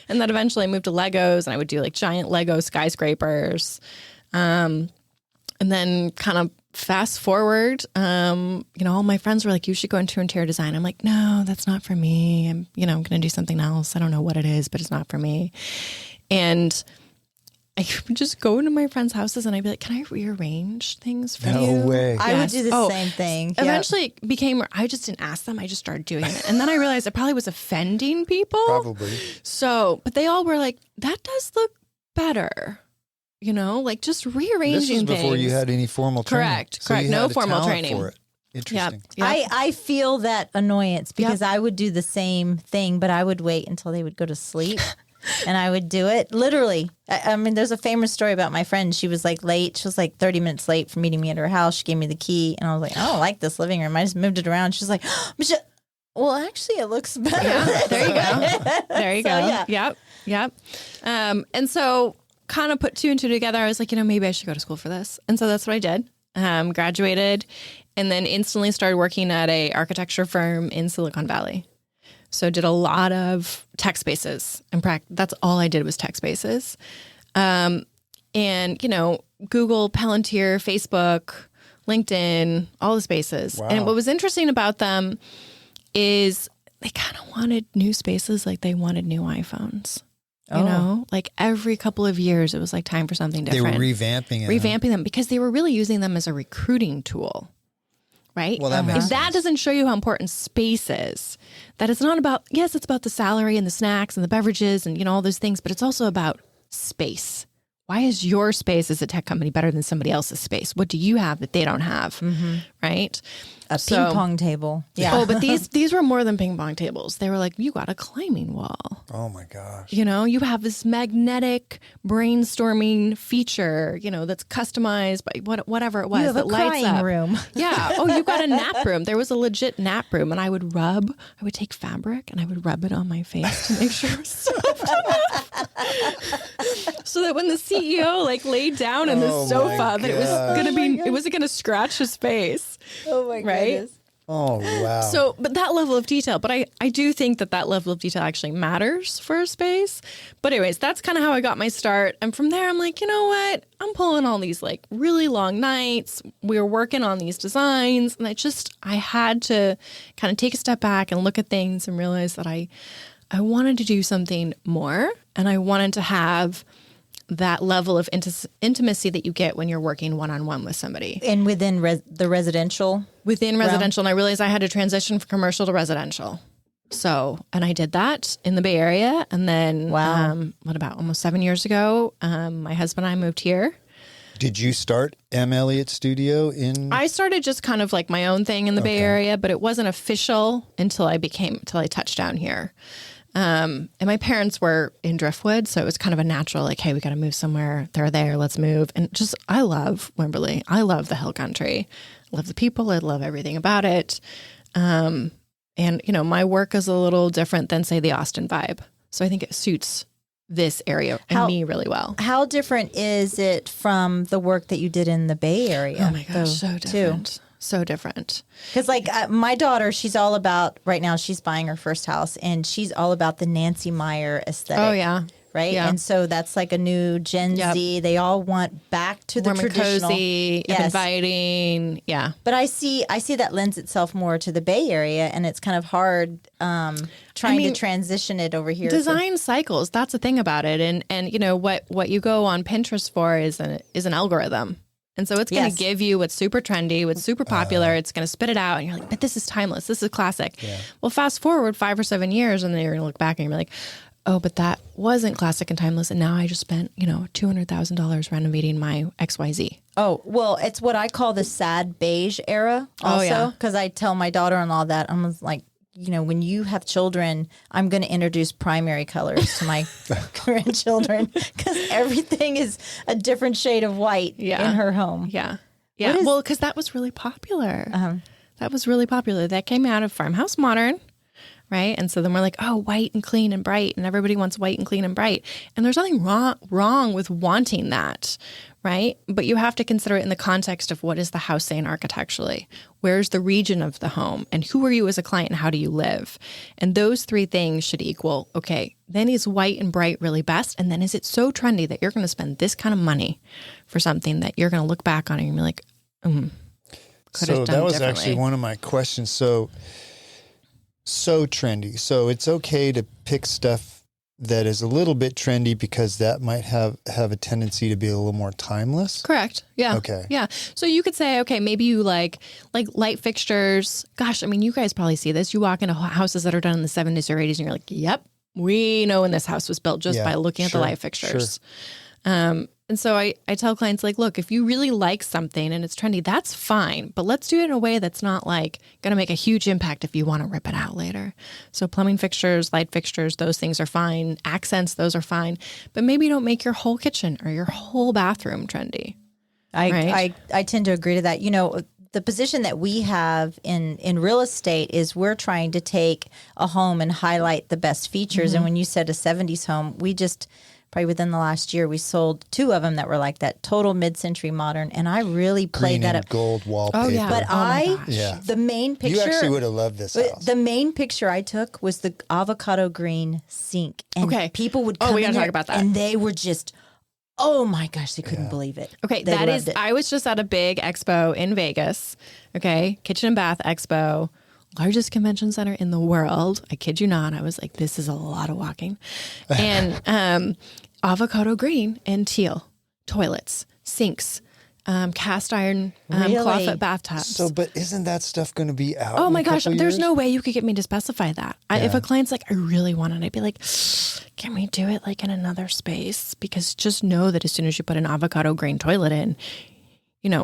And then eventually I moved to Legos and I would do like giant Lego skyscrapers. And then kind of fast forward, all my friends were like, you should go into interior design. I'm like, no, that's not for me. I'm going to do something else. I don't know what it is, but it's not for me. And I would just go into my friends' houses and I'd be like, can I rearrange things for you? No way. I would do the same thing. Eventually it became, I just didn't ask them. I just started doing it. And then I realized I probably was offending people. Probably. So, but they all were like, that does look better. Like just rearranging things. This was before you had any formal training. Correct. So you no had a formal talent training. for it. Interesting. Yep. I feel that annoyance because I would do the same thing, but I would wait until they would go to sleep. And I would do it literally. I mean, there's a famous story about my friend. She was like late. She was like 30 minutes late for meeting me at her house. She gave me the key. And I was like, I don't like this living room. I just moved it around. She's like, Michelle, well, actually, it looks better. Yeah, there you go. There you go. Yeah. Yep. And so kind of put two and two together. I was like, maybe I should go to school for this. And so that's what I did. Graduated and then instantly started working at a architecture firm in Silicon Valley. So did a lot of tech spaces and that's all I did was tech spaces. And, Google, Palantir, Facebook, LinkedIn, all the spaces. Wow. And what was interesting about them is they kind of wanted new spaces like they wanted new iPhones. Like every couple of years, it was like time for something different. They were revamping them because they were really using them as a recruiting tool. Right? Well, that makes sense. If that doesn't show you how important space is, that it's not about, yes, it's about the salary and the snacks and the beverages and, all those things, but it's also about space. Why is your space as a tech company better than somebody else's space? What do you have that they don't have? Mm-hmm. Right? A ping pong table. Yeah. Oh, but these were more than ping pong tables. They were like, you got a climbing wall. Oh my gosh. You have this magnetic brainstorming feature, that's customized by whatever it was. You have that a lights crying up. room. Yeah. Oh, you got a nap room. There was a legit nap room, and I would take fabric and I would rub it on my face to make sure it was soft enough. So that when the CEO laid down in the sofa, that it wasn't gonna scratch his face. Oh my goodness. Oh, wow. So, but that level of detail, but I do think that level of detail actually matters for a space. But anyways, that's kind of how I got my start. And from there, I'm like, you know what? I'm pulling all these really long nights. We were working on these designs. And I had to kind of take a step back and look at things and realize that I wanted to do something more. And I wanted to have that level of intimacy that you get when you're working one-on-one with somebody. And within the residential? Within residential. And I realized I had to transition from commercial to residential. So, and I did that in the Bay Area. And then, almost 7 years ago, my husband and I moved here. Did you start M. Elliott Studio in? I started just kind of like my own thing in the Bay Area, but it wasn't official until I touched down here. And my parents were in Driftwood, so it was kind of a natural, hey, we got to move somewhere. They're there, let's move. And I love Wimberley. I love the hill country. I love the people. I love everything about it. And, my work is a little different than, say, the Austin vibe. So I think it suits this area and me really well. How different is it from the work that you did in the Bay Area? Oh my gosh, so different. So different. Because my daughter, she's all about, right now she's buying her first house and she's all about the Nancy Meyer aesthetic. Oh yeah. right? Yeah. And so that's like a new Gen Z. They all want back to the Warm and traditional, cozy, inviting. Yeah. But I see that lends itself more to the Bay Area, and it's kind of hard trying to transition it over here. Design cycles. That's the thing about it, and you know what you go on Pinterest for is an algorithm. And so it's going to give you what's super trendy, what's super popular. It's going to spit it out. And you're like, but this is timeless. This is classic. Yeah. Well, fast forward 5 or 7 years and then you're going to look back and you're like, oh, but that wasn't classic and timeless. And now I just spent, $200,000 renovating my XYZ. Oh, well, it's what I call the sad beige era also. Because I tell my daughter-in-law that. I'm like, when you have children, I'm going to introduce primary colors to my grandchildren because everything is a different shade of white in her home. Yeah. Yeah. Well, because that was really popular. That was really popular. That came out of Farmhouse Modern, right? And so then we're like, oh, white and clean and bright. And everybody wants white and clean and bright. And there's nothing wrong with wanting that, right? But you have to consider it in the context of what is the house saying architecturally? Where's the region of the home? And who are you as a client and how do you live? And those 3 things should equal, okay, then is white and bright really best? And then is it so trendy that you're going to spend this kind of money for something that you're going to look back on and you're like, so that was actually one of my questions. So trendy. So it's okay to pick stuff that is a little bit trendy because that might have a tendency to be a little more timeless. Correct. Yeah. Okay. Yeah. So you could say, okay, maybe you like light fixtures. Gosh, I mean, you guys probably see this. You walk into houses that are done in the 70s or 80s and you're like, yep, we know when this house was built just by looking at the light fixtures. Sure. And so I tell clients, like, look, if you really like something and it's trendy, that's fine. But let's do it in a way that's not like going to make a huge impact if you want to rip it out later. So plumbing fixtures, light fixtures, those things are fine. Accents, those are fine. But maybe don't make your whole kitchen or your whole bathroom trendy. I tend to agree to that. The position that we have in real estate is we're trying to take a home and highlight the best features. And when you said a 70s home, we just... probably within the last year, we sold 2 of them that were like that total mid-century modern, and I really played Green that and up. Gold wallpaper. Oh yeah, but the main picture. You actually would have loved this house. The main picture I took was the avocado green sink, and people would come we in gotta there, talk about that. and they were just, oh my gosh, they couldn't believe it. Okay, They loved it. I was just at a big expo in Vegas. Okay, kitchen and bath expo. Largest convention center in the world. I kid you not. I was like, this is a lot of walking. And avocado green and teal toilets, sinks, cast iron clawfoot bathtubs. So, but isn't that stuff going to be out? Oh my in a gosh, couple there's years? no way you could get me to specify that. If a client's like, I really want it, I'd be like, can we do it like in another space? Because just know that as soon as you put an avocado green toilet in,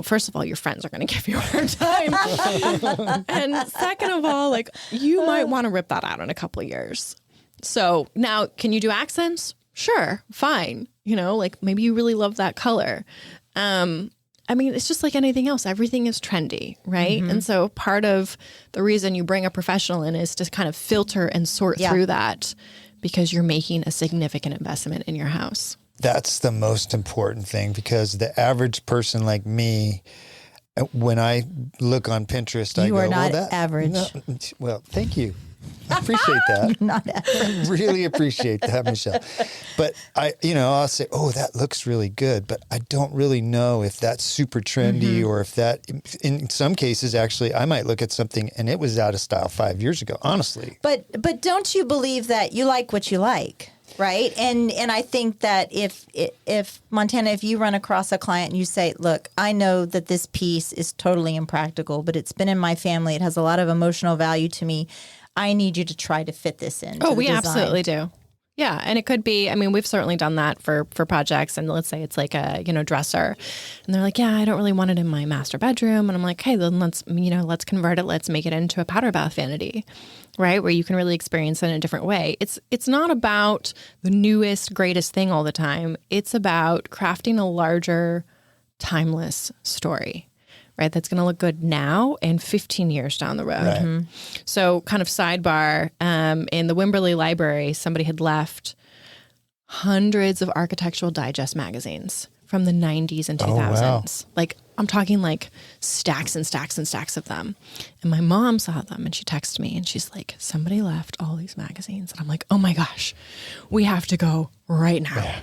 first of all, your friends are going to give you a hard time. And second of all, like, you might want to rip that out in a couple of years. So now, can you do accents? Sure, fine. Like maybe you really love that color. I mean, it's just like anything else. Everything is trendy, right? Mm-hmm. And so part of the reason you bring a professional in is to kind of filter and sort through that because you're making a significant investment in your house. That's the most important thing because the average person like me, when I look on Pinterest, I go, you are not that, average. No, well, thank you. I appreciate that. You're not average. I really appreciate that, Michelle. But I'll say, oh, that looks really good. But I don't really know if that's super trendy or if that, in some cases, actually, I might look at something and it was out of style 5 years ago, honestly. But don't you believe that you like what you like? Right. And I think that if Montana, if you run across a client and you say, look, I know that this piece is totally impractical, but it's been in my family. It has a lot of emotional value to me. I need you to try to fit this in. Oh, we absolutely do. Yeah. And it could be, I mean, we've certainly done that for projects. And let's say it's like a, dresser. And they're like, yeah, I don't really want it in my master bedroom. And I'm like, hey, then let's convert it. Let's make it into a powder bath vanity, right? Where you can really experience it in a different way. It's not about the newest, greatest thing all the time. It's about crafting a larger, timeless story, right? That's going to look good now and 15 years down the road. Right. Mm-hmm. So kind of sidebar, in the Wimberley Library, somebody had left hundreds of Architectural Digest magazines from the 90s and 2000s. Oh, wow. Like I'm talking like stacks and stacks and stacks of them. And my mom saw them and she texted me and she's like, somebody left all these magazines. And I'm like, oh my gosh, we have to go right now. Yeah.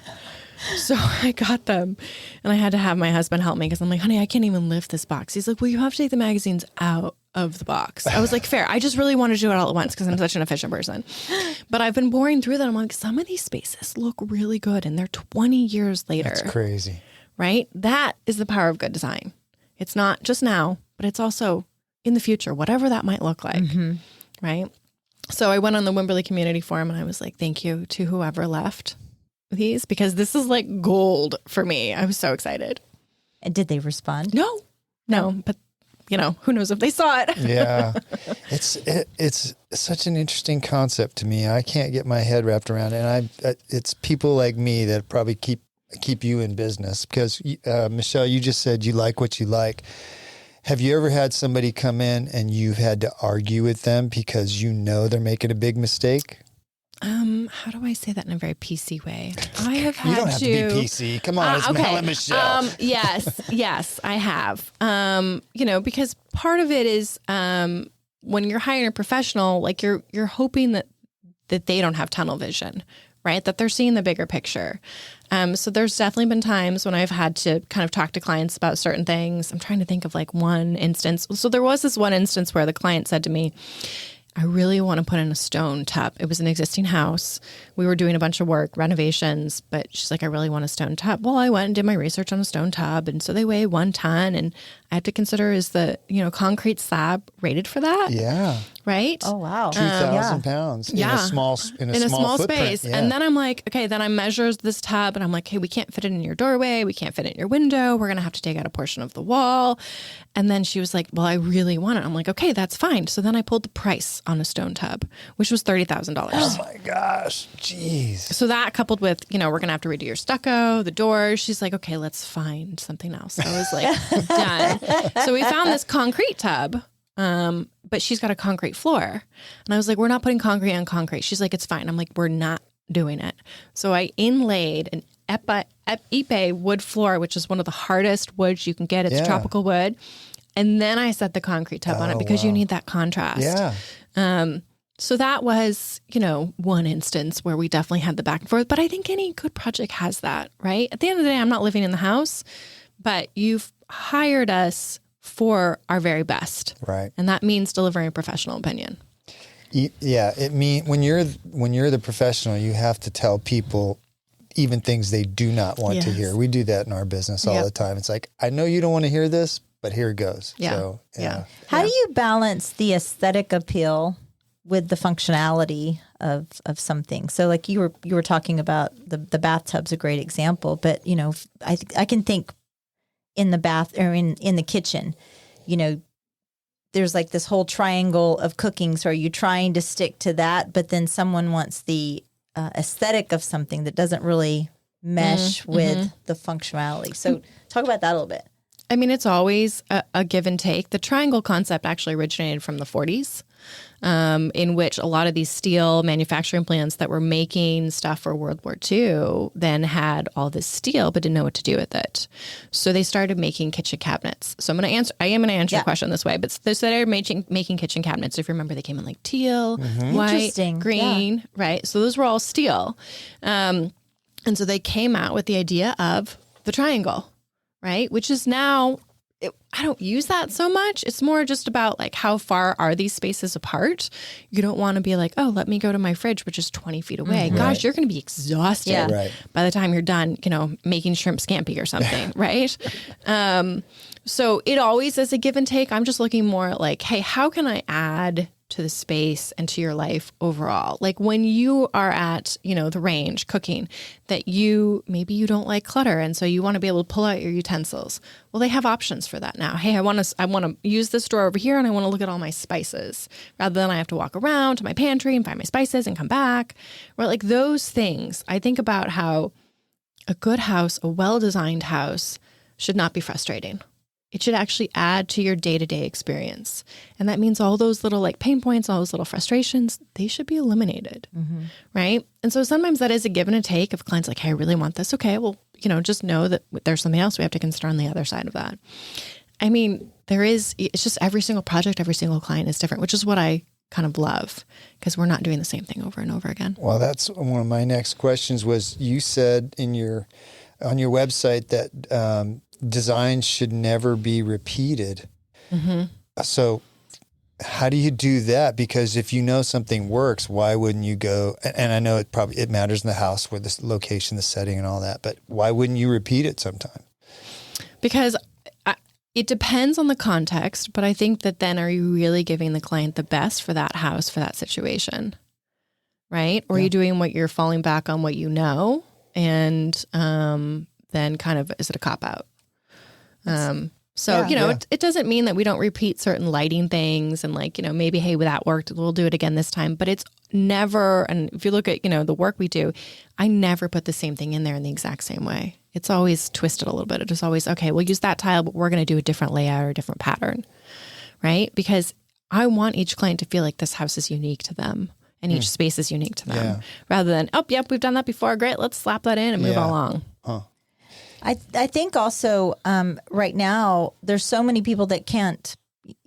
So I got them and I had to have my husband help me because I'm like, honey, I can't even lift this box. He's like, well, you have to take the magazines out of the box. I was like, fair. I just really want to do it all at once because I'm such an efficient person. But I've been boring through that. I'm like, some of these spaces look really good and they're 20 years later. That's crazy. Right? That is the power of good design. It's not just now, but it's also in the future, whatever that might look like. Right? So I went on the Wimberley Community Forum and I was like, thank you to whoever left these because this is like gold for me. I was so excited. And did they respond? No, but you know, who knows if they saw it. Yeah. It's such an interesting concept to me. I can't get my head wrapped around it. And it's people like me that probably keep you in business because Michelle, you just said you like what you like. Have you ever had somebody come in and you've had to argue with them because you know they're making a big mistake? How do I say that in a very PC way? I have had you don't have to be PC. Come on, it's Mel and Michelle. Yes, I have. You know, because part of it is when you're hiring a professional, like you're hoping that they don't have tunnel vision, right? That they're seeing the bigger picture. So there's definitely been times when I've had to kind of talk to clients about certain things. I'm trying to think of like one instance. So there was this one instance where the client said to me, I really want to put in a stone tub. It was an existing house. We were doing a bunch of work, renovations, but she's like, I really want a stone tub. Well, I went and did my research on a stone tub. And so they weigh 1 ton. And I have to consider, is the, concrete slab rated for that? Yeah. Right? Oh, wow. 2,000 pounds in a small space. Yeah. And then I'm like, okay, then I measure this tub and I'm like, hey, we can't fit it in your doorway. We can't fit it in your window. We're going to have to take out a portion of the wall. And then she was like, well, I really want it. I'm like, okay, that's fine. So then I pulled the price on a stone tub, which was $30,000. Oh my gosh. Jeez. So that coupled with, we're going to have to redo your stucco, the doors. She's like, okay, let's find something else. I was like, done. So we found this concrete tub. But she's got a concrete floor. And I was like, we're not putting concrete on concrete. She's like, it's fine. I'm like, we're not doing it. So I inlaid an Ipe wood floor, which is one of the hardest woods you can get. It's tropical wood. And then I set the concrete tub on it because you need that contrast. Yeah. So that was, one instance where we definitely had the back and forth. But I think any good project has that, right? At the end of the day, I'm not living in the house, but you've hired us for our very best. Right. And that means delivering a professional opinion. Yeah. It means when you're the professional, you have to tell people even things they do not want to hear. We do that in our business all the time. It's like, I know you don't want to hear this, but here it goes. Yeah. So, yeah. How do you balance the aesthetic appeal with the functionality of something? So like you were talking about the bathtub's a great example, but I can think in the bath or in the kitchen, there's like this whole triangle of cooking. So are you trying to stick to that? But then someone wants the aesthetic of something that doesn't really mesh with the functionality. So talk about that a little bit. I mean, it's always a give and take. The triangle concept actually originated from the 40s, in which a lot of these steel manufacturing plants that were making stuff for World War II then had all this steel but didn't know what to do with it. So they started making kitchen cabinets. So I am going to answer your question this way, but they started making kitchen cabinets. If you remember, they came in like teal, white, green, right? So those were all steel. And so they came out with the idea of the triangle. Right? Which is now, I don't use that so much. It's more just about like how far are these spaces apart? You don't want to be like, oh, let me go to my fridge, which is 20 feet away. Gosh, you're going to be exhausted by the time you're done, making shrimp scampi or something, right? So it always is a give and take. I'm just looking more at like, hey, how can I add to the space and to your life overall? Like when you are at, the range cooking, that maybe you don't like clutter. And so you want to be able to pull out your utensils. Well, they have options for that now. Hey, I want to use this drawer over here and I want to look at all my spices rather than I have to walk around to my pantry and find my spices and come back. Or like those things. I think about how a good house, a well-designed house should not be frustrating. It should actually add to your day-to-day experience. And that means all those little like pain points, all those little frustrations, they should be eliminated, right? And so sometimes that is a give and a take. If a client's like, hey, I really want this. Okay, well, just know that there's something else we have to consider on the other side of that. I mean, it's just every single project, every single client is different, which is what I kind of love, because we're not doing the same thing over and over again. Well, that's one of my next questions was, you said on your website that design should never be repeated. Mm-hmm. So how do you do that? Because if you know something works, why wouldn't you go? And I know it matters in the house, where the location, the setting and all that, but why wouldn't you repeat it sometime? Because it depends on the context, but I think that then, are you really giving the client the best for that house, for that situation? Right? Or are you doing what you're falling back on what you know, and then kind of, is it a cop-out? It doesn't mean that we don't repeat certain lighting things and maybe, hey, that worked, we'll do it again this time. But it's never, and if you look at, the work we do, I never put the same thing in there in the exact same way. It's always twisted a little bit. It's always, okay, we'll use that tile, but we're going to do a different layout or a different pattern, right? Because I want each client to feel like this house is unique to them and each space is unique to them, rather than, oh, yep, we've done that before. Great, let's slap that in and move along. Huh. I think also right now there's so many people that can't,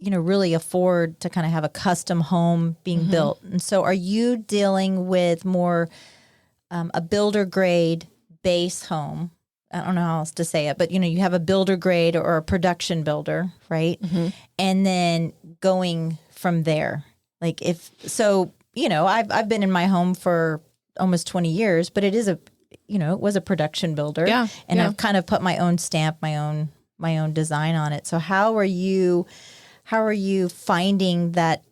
really afford to kind of have a custom home being built. And so are you dealing with more a builder grade base home? I don't know how else to say it, but you have a builder grade or a production builder, right? Mm-hmm. And then going from there. Like I've been in my home for almost 20 years, but it is it was a production builder. Yeah. And I've kind of put my own stamp, my own design on it. So how are you finding that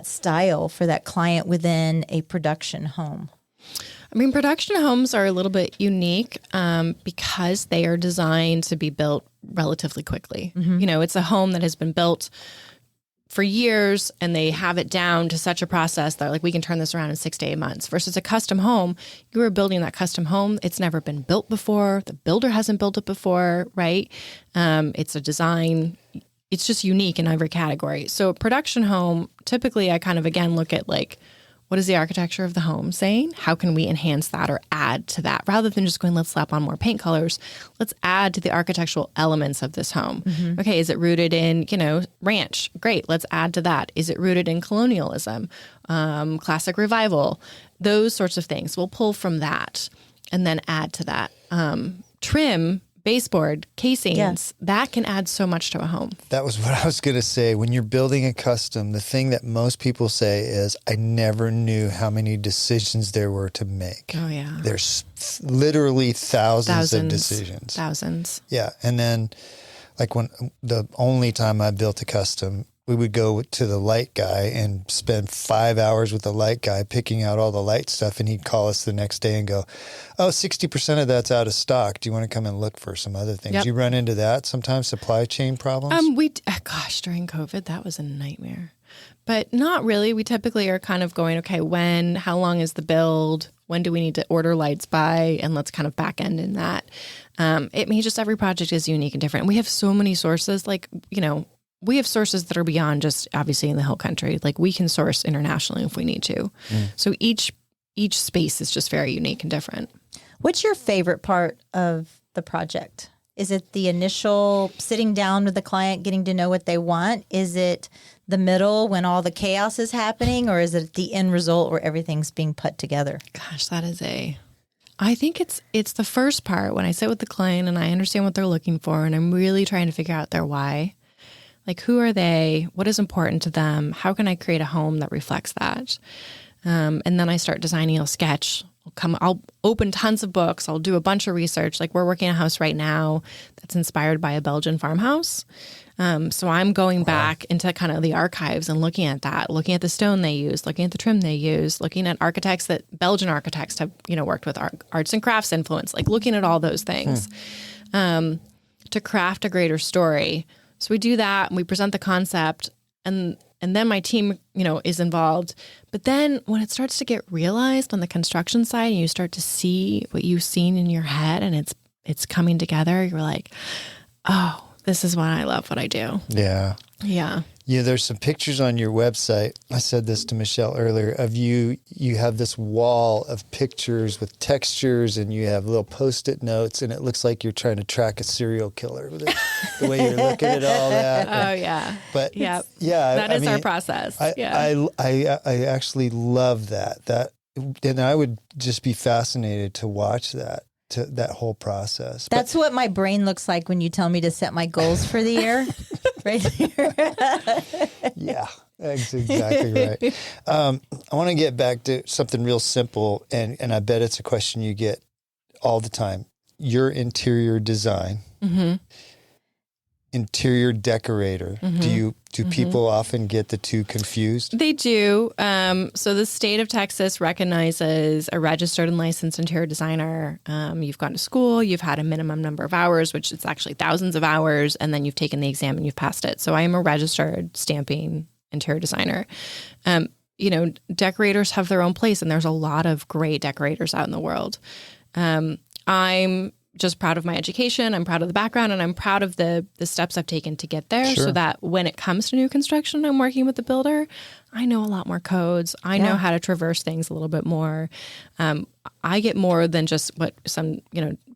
style for that client within a production home? I mean, production homes are a little bit unique because they are designed to be built relatively quickly. Mm-hmm. It's a home that has been built for years, and they have it down to such a process that we can turn this around in 6 to 8 months. Versus a custom home, you are building that custom home. It's never been built before. The builder hasn't built it before, right? It's a design. It's just unique in every category. So a production home, typically I kind of, again, look at what is the architecture of the home saying? How can we enhance that or add to that? Rather than just going, let's slap on more paint colors, let's add to the architectural elements of this home. Mm-hmm. Okay, is it rooted in, ranch? Great, let's add to that. Is it rooted in colonialism, classic revival? Those sorts of things. We'll pull from that and then add to that. Trim, baseboard, casings, that can add so much to a home. That was what I was going to say. When you're building a custom, the thing that most people say is, I never knew how many decisions there were to make. Oh, yeah. There's literally thousands of decisions. Thousands. Yeah. And then when the only time I built a custom, we would go to the light guy and spend 5 hours with the light guy picking out all the light stuff. And he'd call us the next day and go, 60% of that's out of stock. Do you want to come and look for some other things? Yep. Do you run into that sometimes, supply chain problems? During COVID, that was a nightmare. But not really. We typically are kind of going, okay, how long is the build? When do we need to order lights by? And let's kind of back end in that. Just every project is unique and different. And we have so many sources, we have sources that are beyond just obviously in the Hill Country. We can source internationally if we need to. So each space is just very unique and different. What's your favorite part of the project? Is it the initial sitting down with the client, getting to know what they want? Is it the middle when all the chaos is happening? Or is it the end result where everything's being put together? Gosh, I think it's the first part when I sit with the client and I understand what they're looking for and I'm really trying to figure out their why. Who are they? What is important to them? How can I create a home that reflects that? And then I start designing. I'll sketch. I'll open tons of books. I'll do a bunch of research. We're working on a house right now that's inspired by a Belgian farmhouse. So I'm going back into kind of the archives and looking at that, looking at the stone they use, looking at the trim they use, looking at architects that Belgian architects have, worked with, arts and crafts influence, looking at all those things to craft a greater story. So we do that and we present the concept and then my team, is involved. But then when it starts to get realized on the construction side and you start to see what you've seen in your head and it's coming together, you're like, oh, this is why I love what I do. Yeah. Yeah. Yeah, there's some pictures on your website. I said this to Michelle earlier of you. You have this wall of pictures with textures, and you have little Post-it notes, and it looks like you're trying to track a serial killer with it, the way you're looking at all that. Oh yeah. But yeah, that is our process. I actually love that. And I would just be fascinated to watch that whole process. That's what my brain looks like when you tell me to set my goals for the year. Right here. Yeah, that's exactly right. I want to get back to something real simple, and I bet it's a question you get all the time. Your interior design, interior decorator. Do people often get the two confused? They do. So the state of Texas recognizes a registered and licensed interior designer. You've gone to school, you've had a minimum number of hours, which is actually thousands of hours, and then you've taken the exam and you've passed it. So I am a registered stamping interior designer. Decorators have their own place, and there's a lot of great decorators out in the world. I'm just proud of my education. I'm proud of the background, and I'm proud of the steps I've taken to get there so that when it comes to new construction, I'm working with the builder. I know a lot more codes. I know how to traverse things a little bit more. I get more than just what some,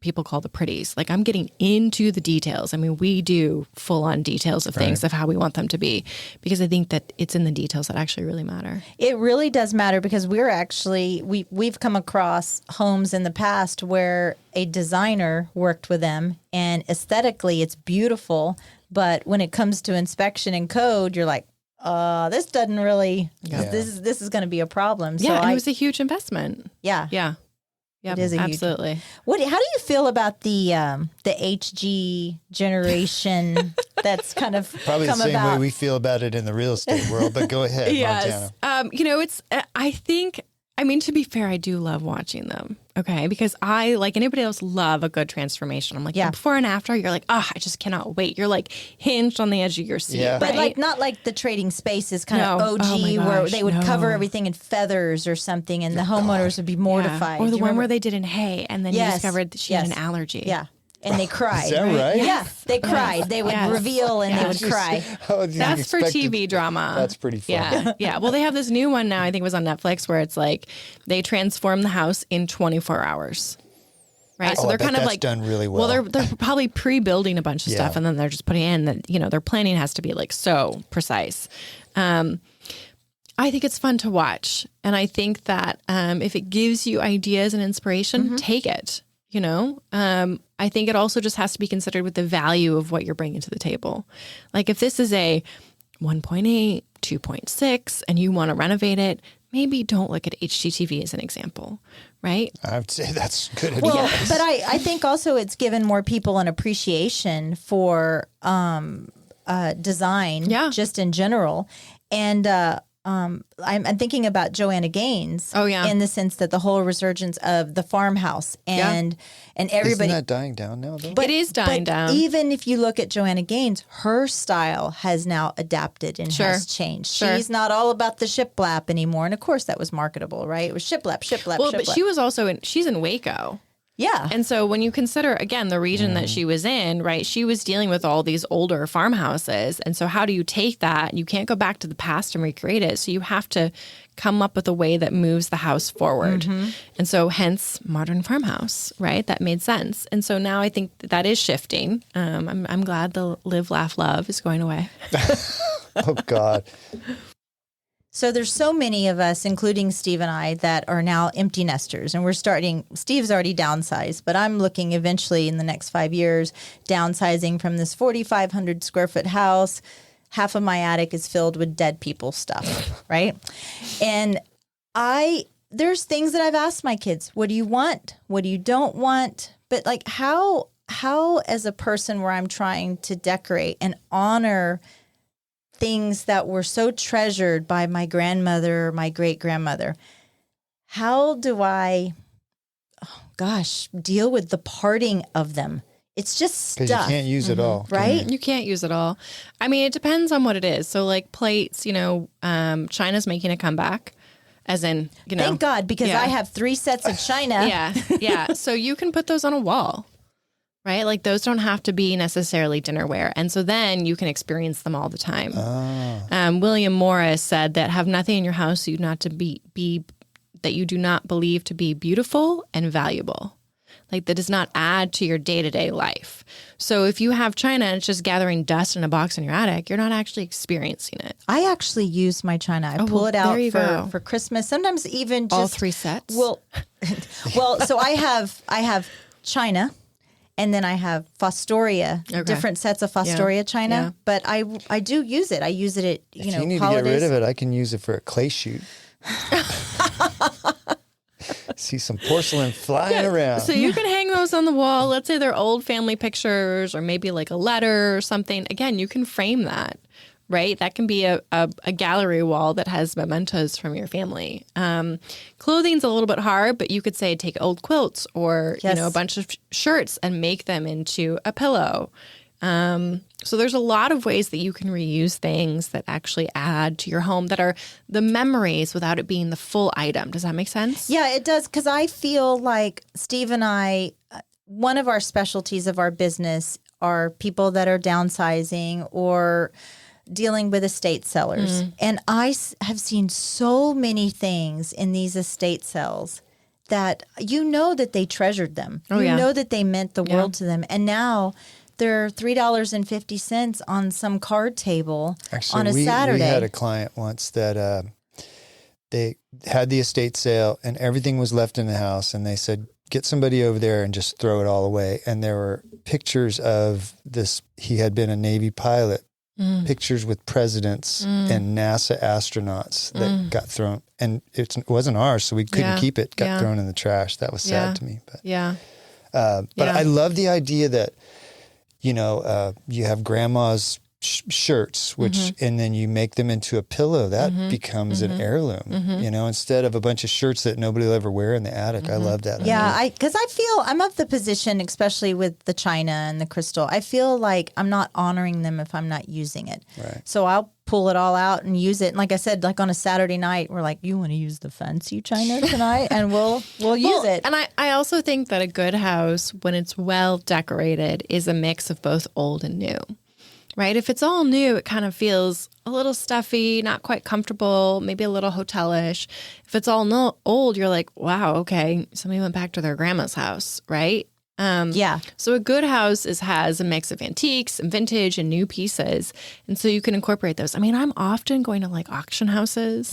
people call the pretties. Like I'm getting into the details. I mean, we do full on details of things of how we want them to be, because I think that it's in the details that actually really matter. It really does matter, because we've come across homes in the past where a designer worked with them, and aesthetically it's beautiful. But when it comes to inspection and code, you're like, this doesn't really, this is going to be a problem. Yeah, and it was a huge investment. Yeah. Yeah. It is absolutely. How do you feel about the HG generation that's kind of probably come the same about? way we feel about it in the real estate world, but go ahead, Yes. Montana. To be fair, I do love watching them. Okay. Because I, like anybody else, love a good transformation. I'm like, before and after, you're like, I just cannot wait. You're like hinged on the edge of your seat. Yeah. But right? not like the Trading Spaces kind of OG where they would cover everything in feathers or something, and the homeowners would be mortified. Or the one where they did in hay, and then you discovered that she had an allergy. Yeah. And they cried. Is that right? Yeah, they cried. They would reveal and they would cry. That's for TV drama. That's pretty fun. Yeah. Well, they have this new one now, I think it was on Netflix, where it's like they transform the house in 24 hours. Right. So they're kind of like done really well. Well, they're probably pre-building a bunch of stuff, and then they're just putting in that, their planning has to be like so precise. I think it's fun to watch. And I think that if it gives you ideas and inspiration, take it. I think it also just has to be considered with the value of what you're bringing to the table. Like if this is a 1.8, 2.6, and you want to renovate it, maybe don't look at HGTV as an example, right? I would say that's good advice. Well, but I think also it's given more people an appreciation for design, just in general. And I'm thinking about Joanna Gaines. Oh, yeah. In the sense that the whole resurgence of the farmhouse and everybody. Isn't that dying down now, though? It is dying down. Even if you look at Joanna Gaines, her style has now adapted and has changed. She's not all about the shiplap anymore. And of course that was marketable, right? It was shiplap. Well, but she was also she's in Waco. Yeah. And so when you consider, again, the region that she was in, right, she was dealing with all these older farmhouses. And so how do you take that? You can't go back to the past and recreate it. So you have to come up with a way that moves the house forward. And so hence modern farmhouse, right? That made sense. And so now I think that is shifting. I'm glad the live, laugh, love is going away. Oh, God. So there's so many of us, including Steve and I, that are now empty nesters. And Steve's already downsized, but I'm looking eventually in the next 5 years, downsizing from this 4,500 square foot house. Half of my attic is filled with dead people stuff, right? And there's things that I've asked my kids, what do you want? What do you don't want? But like how as a person where I'm trying to decorate and honor things that were so treasured by my grandmother or my great-grandmother, how do I, deal with the parting of them? It's just stuff. Because you can't use it all. Right? You can't use it all. I mean, it depends on what it is. So like plates, China's making a comeback. As in, Thank God, because I have 3 sets of china. Yeah. So you can put those on a wall. right? Like those don't have to be necessarily dinnerware. And so then you can experience them all the time. William Morris said that have nothing in your house you not to be that you do not believe to be beautiful and valuable. Like that does not add to your day-to-day life. So if you have china and it's just gathering dust in a box in your attic, you're not actually experiencing it. I actually use my china. I pull it out for Christmas. Sometimes even just all 3 sets. Well, so I have china, and then I have Fostoria, different sets of Fostoria china. Yeah. But I do use it. I use it at if you need to get rid of it, I can use it for a clay shoot. See some porcelain flying around. So you can hang those on the wall. Let's say they're old family pictures or maybe like a letter or something. Again, you can frame that, right? That can be a gallery wall that has mementos from your family. Clothing's a little bit hard, but you could say take old quilts or a bunch of shirts and make them into a pillow. So there's a lot of ways that you can reuse things that actually add to your home that are the memories without it being the full item. Does that make sense? Yeah, it does. Because I feel like Steve and I, one of our specialties of our business are people that are downsizing or dealing with estate sellers. And I have seen so many things in these estate sales that that they treasured them. You know that they meant the world to them. And now they're $3.50 on some card table on a Saturday. We had a client once that they had the estate sale and everything was left in the house, and they said, get somebody over there and just throw it all away. And there were pictures of this. He had been a Navy pilot, pictures with presidents and NASA astronauts that got thrown. And it wasn't ours, so we couldn't keep it. Got thrown in the trash. That was sad to me. But but I love the idea that you have grandma's shirts, which, and then you make them into a pillow. That becomes an heirloom, instead of a bunch of shirts that nobody will ever wear in the attic. I love that. Yeah, because I feel I'm of the position, especially with the china and the crystal, I feel like I'm not honoring them if I'm not using it. Right. So I'll pull it all out and use it. And like I said, like on a Saturday night, we're like, you want to use the fancy china tonight? And we'll use it. And I also think that a good house, when it's well decorated, is a mix of both old and new. Right? If it's all new, it kind of feels a little stuffy, not quite comfortable, maybe a little hotelish. If it's all old, you're like, wow, okay, somebody went back to their grandma's house, right? So a good house has a mix of antiques and vintage and new pieces. And so you can incorporate those. I mean, I'm often going to like auction houses,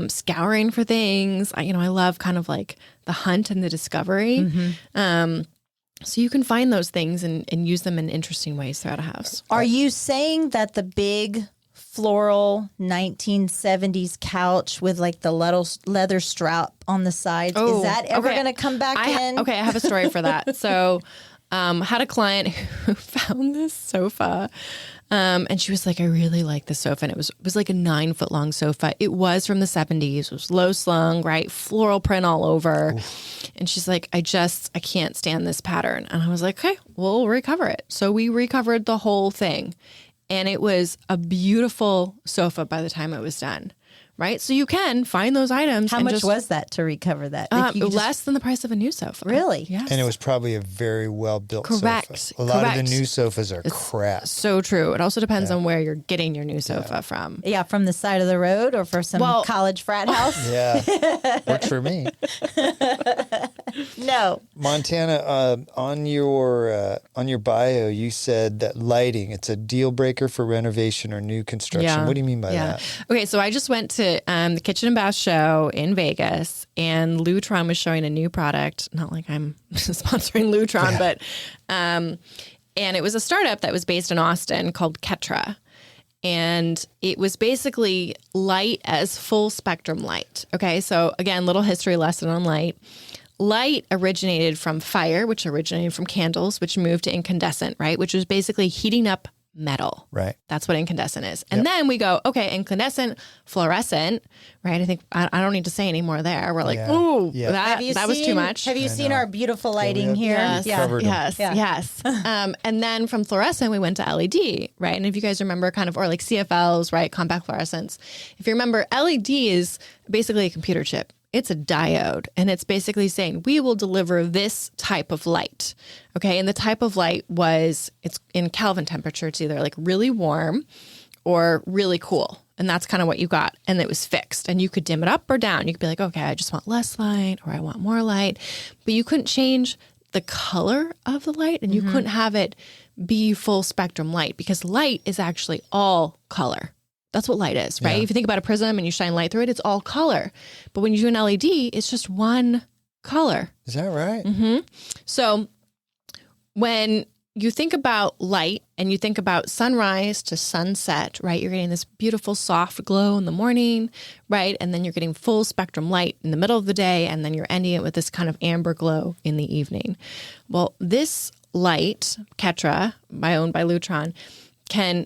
scouring for things. I love kind of like the hunt and the discovery. So you can find those things and use them in interesting ways throughout a house. Are you saying that the big floral 1970s couch with like the leather strap on the sides, is that ever going to come back in? I have a story for that. So had a client who found this sofa. And she was like, I really like the sofa. And it was like a 9-foot long sofa. It was from the 70s. It was low slung, right? Floral print all over. Oof. And she's like, I can't stand this pattern. And I was like, okay, we'll recover it. So we recovered the whole thing. And it was a beautiful sofa by the time it was done. Right? So you can find those items. How much was that to recover that? Less than the price of a new sofa. Really? Yes. And it was probably a very well-built sofa. A lot of the new sofas are crap. So true. It also depends on where you're getting your new sofa from. Yeah, from the side of the road or for some college frat house? Yeah. Works for me. No. Montana, on your bio, you said that lighting, it's a deal breaker for renovation or new construction. Yeah. What do you mean by that? Okay, so I just went to the Kitchen and Bath show in Vegas, and Lutron was showing a new product. Not like I'm sponsoring Lutron, but and it was a startup that was based in Austin called Ketra. And it was basically light as full spectrum light. Okay, so again, little history lesson on light. Light originated from fire, which originated from candles, which moved to incandescent, right? Which was basically heating up metal. Right. That's what incandescent is. And then we go, okay, incandescent, fluorescent, right? I think I don't need to say any more there. We're like, ooh, that was too much. Have you seen our beautiful lighting here? Yes. And then from fluorescent, we went to LED, right? And if you guys remember or like CFLs, right? Compact fluorescents. If you remember, LED is basically a computer chip. It's a diode, and it's basically saying we will deliver this type of light. Okay. And the type of light it's in Kelvin temperature. It's either like really warm or really cool. And that's kind of what you got. And it was fixed. And you could dim it up or down. You could be like, okay, I just want less light or I want more light. But you couldn't change the color of the light, and you couldn't have it be full spectrum light, because light is actually all color. That's what light is, right? Yeah. If you think about a prism and you shine light through it, it's all color. But when you do an LED, it's just one color. Is that right? Mm-hmm. So when you think about light and you think about sunrise to sunset, right? You're getting this beautiful soft glow in the morning, right? And then you're getting full spectrum light in the middle of the day, and then you're ending it with this kind of amber glow in the evening. Well, this light, Ketra, owned by Lutron, can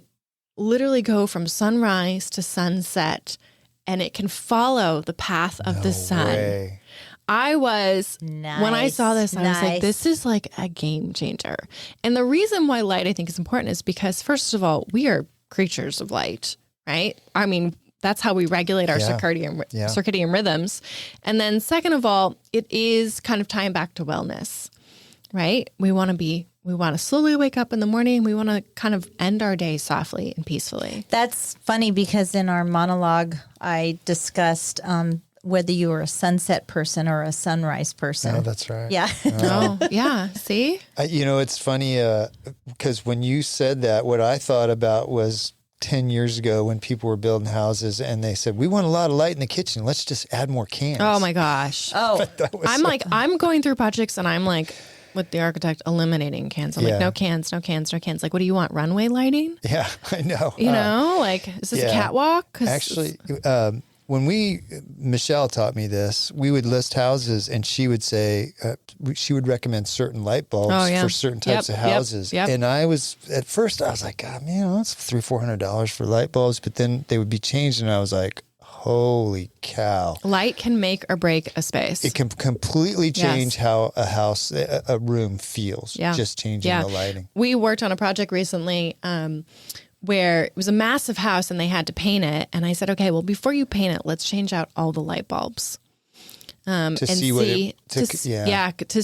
literally go from sunrise to sunset, and it can follow the path of the sun. Way. When I saw this, I was like, this is like a game changer. And the reason why light, I think, is important is because, first of all, we are creatures of light, right? I mean, that's how we regulate our circadian rhythms. And then second of all, it is kind of tying back to wellness, right? We want to slowly wake up in the morning. We want to kind of end our day softly and peacefully. That's funny because in our monologue, I discussed whether you were a sunset person or a sunrise person. Oh, that's right. Yeah. Oh, yeah. See? It's funny because when you said that, what I thought about was 10 years ago when people were building houses and they said, we want a lot of light in the kitchen. Let's just add more cans. Oh, my gosh. Oh, I'm going through projects and I'm like, with the architect, eliminating cans. I'm like, no cans, no cans, no cans. Like, what do you want? Runway lighting? Yeah, I know. You know, like, is this a catwalk? Actually, when Michelle taught me this, we would list houses and she would say, she would recommend certain light bulbs for certain types of houses. Yep. And at first I was like, God, man, that's $300-400 for light bulbs. But then they would be changed and I was like, holy cow. Light can make or break a space. It can completely change how a room feels, just changing the lighting. We worked on a project recently where it was a massive house and they had to paint it. And I said, okay, well, before you paint it, let's change out all the light bulbs. To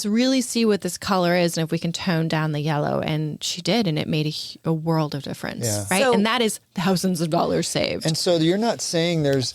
really see what this color is and if we can tone down the yellow. And she did, and it made a world of difference, right? So, and that is thousands of dollars saved. And so you're not saying there's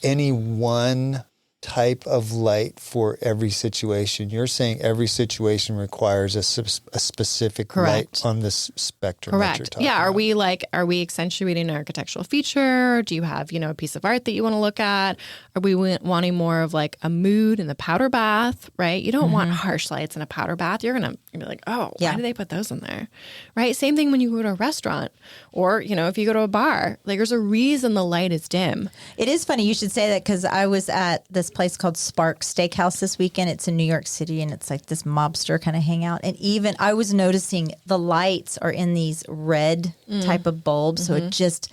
any one type of light for every situation. You're saying every situation requires a specific light on this spectrum. That you're talking about. Are we accentuating an architectural feature? Do you have, a piece of art that you want to look at? Are we wanting more of like a mood in the powder bath, right? You don't want harsh lights in a powder bath. You're going to be like, why do they put those in there? Right? Same thing when you go to a restaurant or, if you go to a bar, like there's a reason the light is dim. It is funny you should say that because I was at this place called Spark Steakhouse this weekend. It's in New York City and it's like this mobster kind of hangout. And even I was noticing the lights are in these red type of bulbs. So it just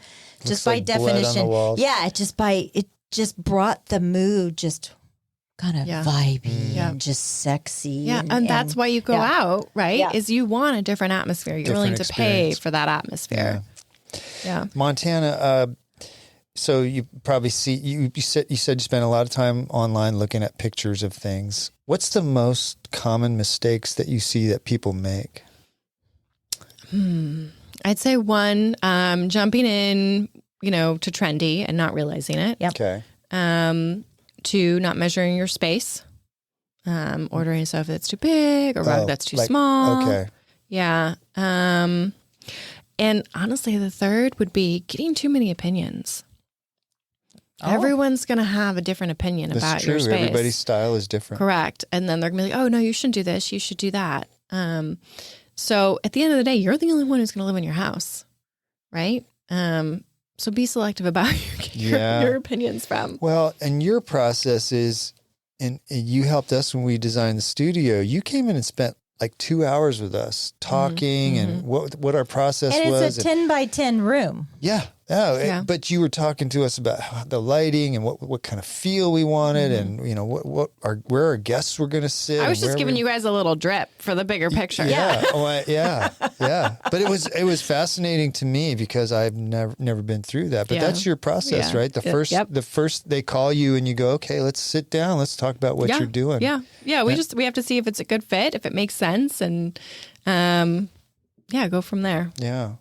by like definition, it just brought the mood just kind of vibey and just sexy. Yeah, and that's why you go out, right? Yeah. Is you want a different atmosphere. You're willing to pay for that atmosphere. Yeah. Montana, so you probably see you said you spent a lot of time online looking at pictures of things. What's the most common mistakes that you see that people make? I'd say one, jumping in, to trendy and not realizing it. Yep. Okay. Two, not measuring your space. Ordering stuff that's too big or rug that's too small. Okay. Yeah. And honestly, the third would be getting too many opinions. Everyone's going to have a different opinion about your space. Everybody's style is different. Correct. And then they're going to be like, oh, no, you shouldn't do this. You should do that. So at the end of the day, you're the only one who's going to live in your house, right? So be selective about your opinions from. Well, and your process is, and you helped us when we designed the studio. You came in and spent like 2 hours with us talking and what our process was. And it's a 10 by 10 room. Yeah. Oh, Yeah. But you were talking to us about the lighting and what kind of feel we wanted, and you know where our guests were going to sit. I was just giving you guys a little drip for the bigger picture. Yeah. Yeah. But it was fascinating to me because I've never been through that. But that's your process, right? The first they call you and you go, okay, let's sit down. Let's talk about what you're doing. Yeah. Yeah. We have to see if it's a good fit, if it makes sense, and go from there. Yeah.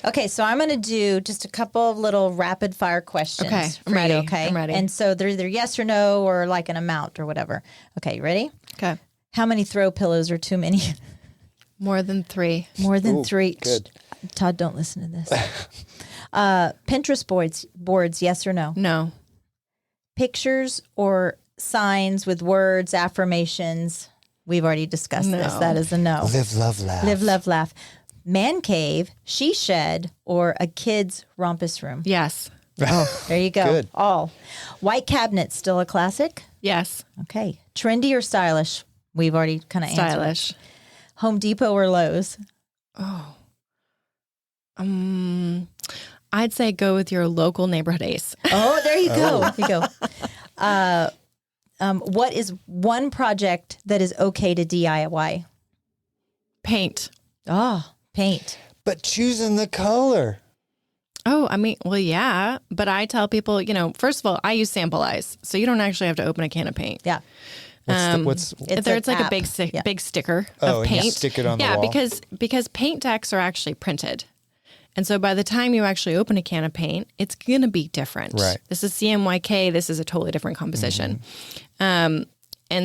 Okay, so I'm going to do just a couple of little rapid fire questions. Okay, I'm ready. Okay, I'm ready. And so they're either yes or no or like an amount or whatever. Okay, you ready? Okay. How many throw pillows are too many? More than 3. More than 3. Good. Todd, don't listen to this. Pinterest boards, yes or no? No. Pictures or signs with words, affirmations? We've already discussed this. That is a no. Live, love, laugh. Live, love, laugh. Man cave, she shed, or a kid's rompus room? Yes. Oh, there you go. Good. All. White cabinet, still a classic? Yes. Okay. Trendy or stylish? We've already kind of answered. Stylish. Home Depot or Lowe's? I'd say go with your local neighborhood Ace. Oh, there you go. There you go. What is one project that is okay to DIY? Paint. Oh, paint. But choosing the color. Oh, I mean, well, yeah. But I tell people, first of all, I use sample eyes. So you don't actually have to open a can of paint. Yeah. It's like an a big app. big sticker Oh, of and you paint. stick it on the wall? Yeah, because paint decks are actually printed. And so by the time you actually open a can of paint, it's going to be different. Right. This is CMYK. This is a totally different composition. And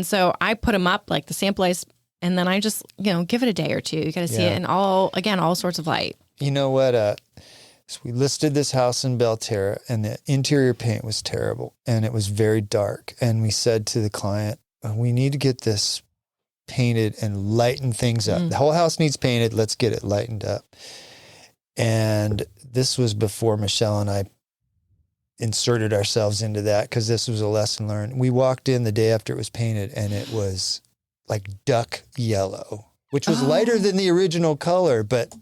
so I put them up like the sample eyes, and then I just, give it a day or two. You got to see it in all sorts of light. You know what? So we listed this house in Belterra, and the interior paint was terrible, and it was very dark. And we said to the client, we need to get this painted and lighten things up. The whole house needs painted. Let's get it lightened up. And this was before Michelle and I inserted ourselves into that, because this was a lesson learned. We walked in the day after it was painted, and it was like duck yellow, which was lighter than the original color. But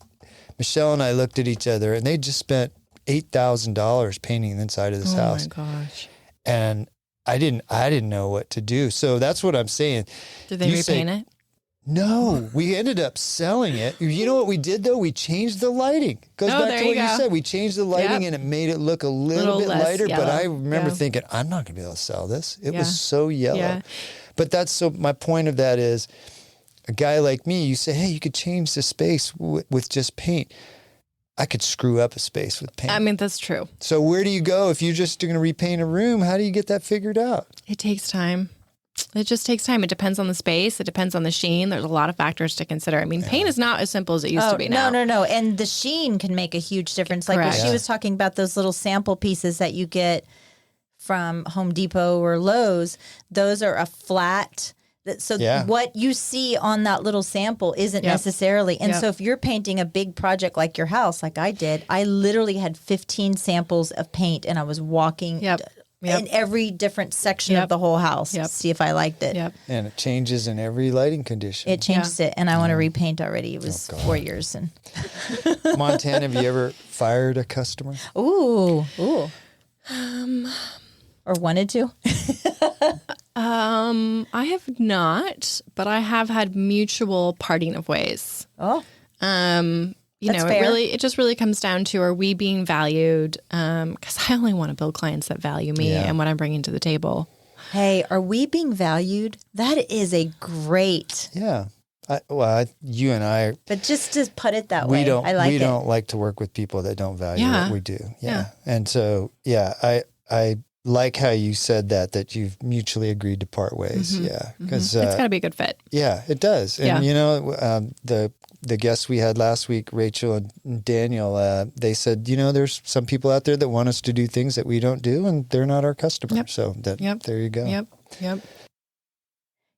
Michelle and I looked at each other, and they just spent $8,000 painting the inside of this house. Oh my gosh. And I didn't know what to do. So that's what I'm saying. Did they repaint it? No, we ended up selling it. You know what we did though? We changed the lighting. Goes back to what you said. We changed the lighting and it made it look a little bit lighter. yellow. But I remember thinking, I'm not going to be able to sell this. It was so yellow. But my point of that is, a guy like me, you say, hey, you could change the space with just paint. I could screw up a space with paint. I mean, that's true. So where do you go if you're just going to repaint a room? How do you get that figured out? It takes time. It just takes time. It depends on the space. It depends on the sheen. There's a lot of factors to consider. I mean, paint is not as simple as it used to be now. No. And the sheen can make a huge difference. Like when she was talking about those little sample pieces that you get from Home Depot or Lowe's, those are a flat. So what you see on that little sample isn't necessarily. And so if you're painting a big project like your house, like I did, I literally had 15 samples of paint, and I was walking in every different section of the whole house to see if I liked it. And it changes in every lighting condition. It changes it, and I want to repaint already. It was 4 years. And Montana, have you ever fired a customer? Ooh. Or wanted to? I have not, but I have had mutual parting of ways. Oh. That's fair. It just really comes down to, are we being valued? Because I only want to build clients that value me and what I'm bringing to the table. Hey, are we being valued? That is a great. Yeah. You and I. But just to put it that way, I like it. We don't like to work with people that don't value what we do. Yeah. And so, I like how you said that you've mutually agreed to part ways. Yeah. Because it's got to be a good fit. Yeah, it does. And the guests we had last week, Rachel and Daniel, they said, there's some people out there that want us to do things that we don't do, and they're not our customer. Yep. So there you go. Yep.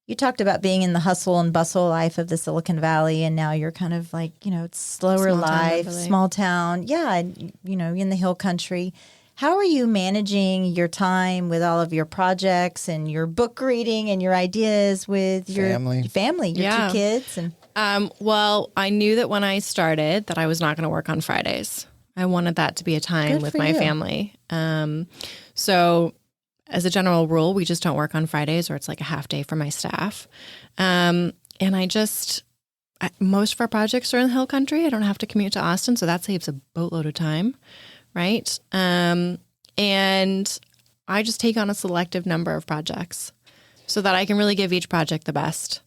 You talked about being in the hustle and bustle life of the Silicon Valley, and now you're kind of like, it's slower life, small town. Yeah. And, in the hill country. How are you managing your time with all of your projects and your book reading and your ideas with your family, your 2 kids? And well, I knew that when I started that I was not going to work on Fridays. I wanted that to be a time Good with for my you. family. So as a general rule, we just don't work on Fridays, or it's like a half day for my staff. And most of our projects are in the Hill Country. I don't have to commute to Austin, so that saves a boatload of time, right? And I just take on a selective number of projects so that I can really give each project the best.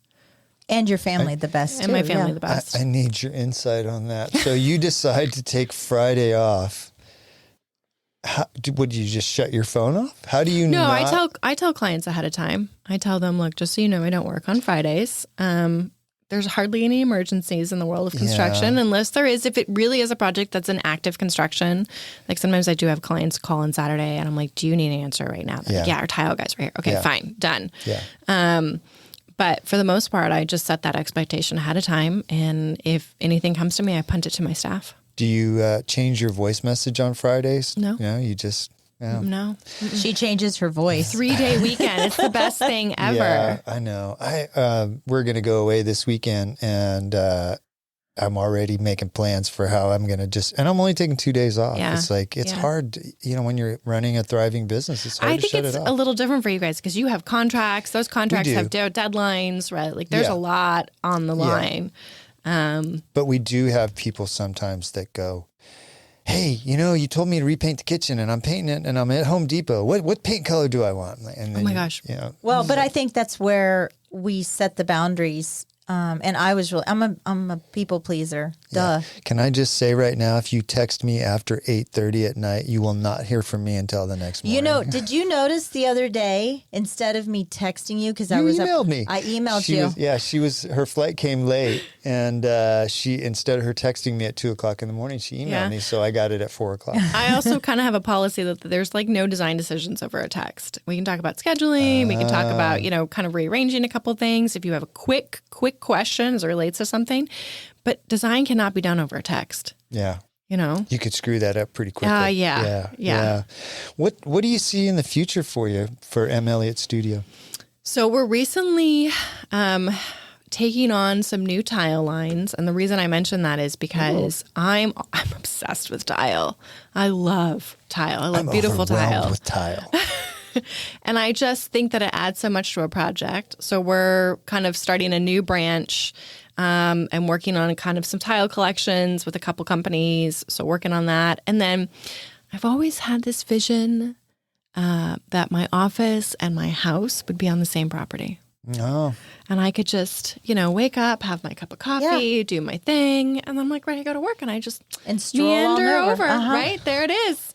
And your family the best, And too. my family the best. I need your insight on that. So you decide to take Friday off. Would you just shut your phone off? How do you No, not? I tell clients ahead of time. I tell them, look, just so you know, I don't work on Fridays. There's hardly any emergencies in the world of construction, unless there is. If it really is a project that's in active construction, like sometimes I do have clients call on Saturday, and I'm like, "Do you need an answer right now?" They're like, yeah, our tile guys are here. Okay, fine, done. Yeah. But for the most part, I just set that expectation ahead of time, and if anything comes to me, I punt it to my staff. Do you change your voice message on Fridays? No. You just. Yeah. No. She changes her voice. 3-day weekend. It's the best thing ever. Yeah, I know. We're going to go away this weekend, and I'm already making plans for how I'm going to and I'm only taking 2 days off. Yeah. It's like, it's hard, when you're running a thriving business, it's hard to shut it off. I think it's a little different for you guys because you have contracts. Those contracts have deadlines, right? Like there's a lot on the line. But we do have people sometimes that go, hey, you told me to repaint the kitchen, and I'm painting it, and I'm at Home Depot. What paint color do I want? And then oh my gosh. Well, but I think that's where we set the boundaries. And I was I'm a people pleaser. Duh. Yeah. Can I just say right now, if you text me after 8:30 at night, you will not hear from me until the next morning. Did you notice the other day, instead of me texting you, because I You was emailed me. I emailed you. Her flight came late, and she, instead of her texting me at 2:00 in the morning, she emailed me, so I got it at 4:00. I also kind of have a policy that there's like no design decisions over a text. We can talk about scheduling. We can talk about, kind of rearranging a couple things. If you have a quick question as it relates to something, but design cannot be done over a text. Yeah. You could screw that up pretty quickly. Yeah. What do you see in the future for you for M. Elliott Studio? So we're recently taking on some new tile lines, and the reason I mention that is because I'm obsessed with tile. I love tile. I love beautiful tile. With tile. And I just think that it adds so much to a project. So we're kind of starting a new branch and working on kind of some tile collections with a couple companies. So working on that. And then I've always had this vision that my office and my house would be on the same property. Oh. And I could just, wake up, have my cup of coffee, do my thing, and then I'm like ready to go to work. And I just stroll meander on over. Right? There it is.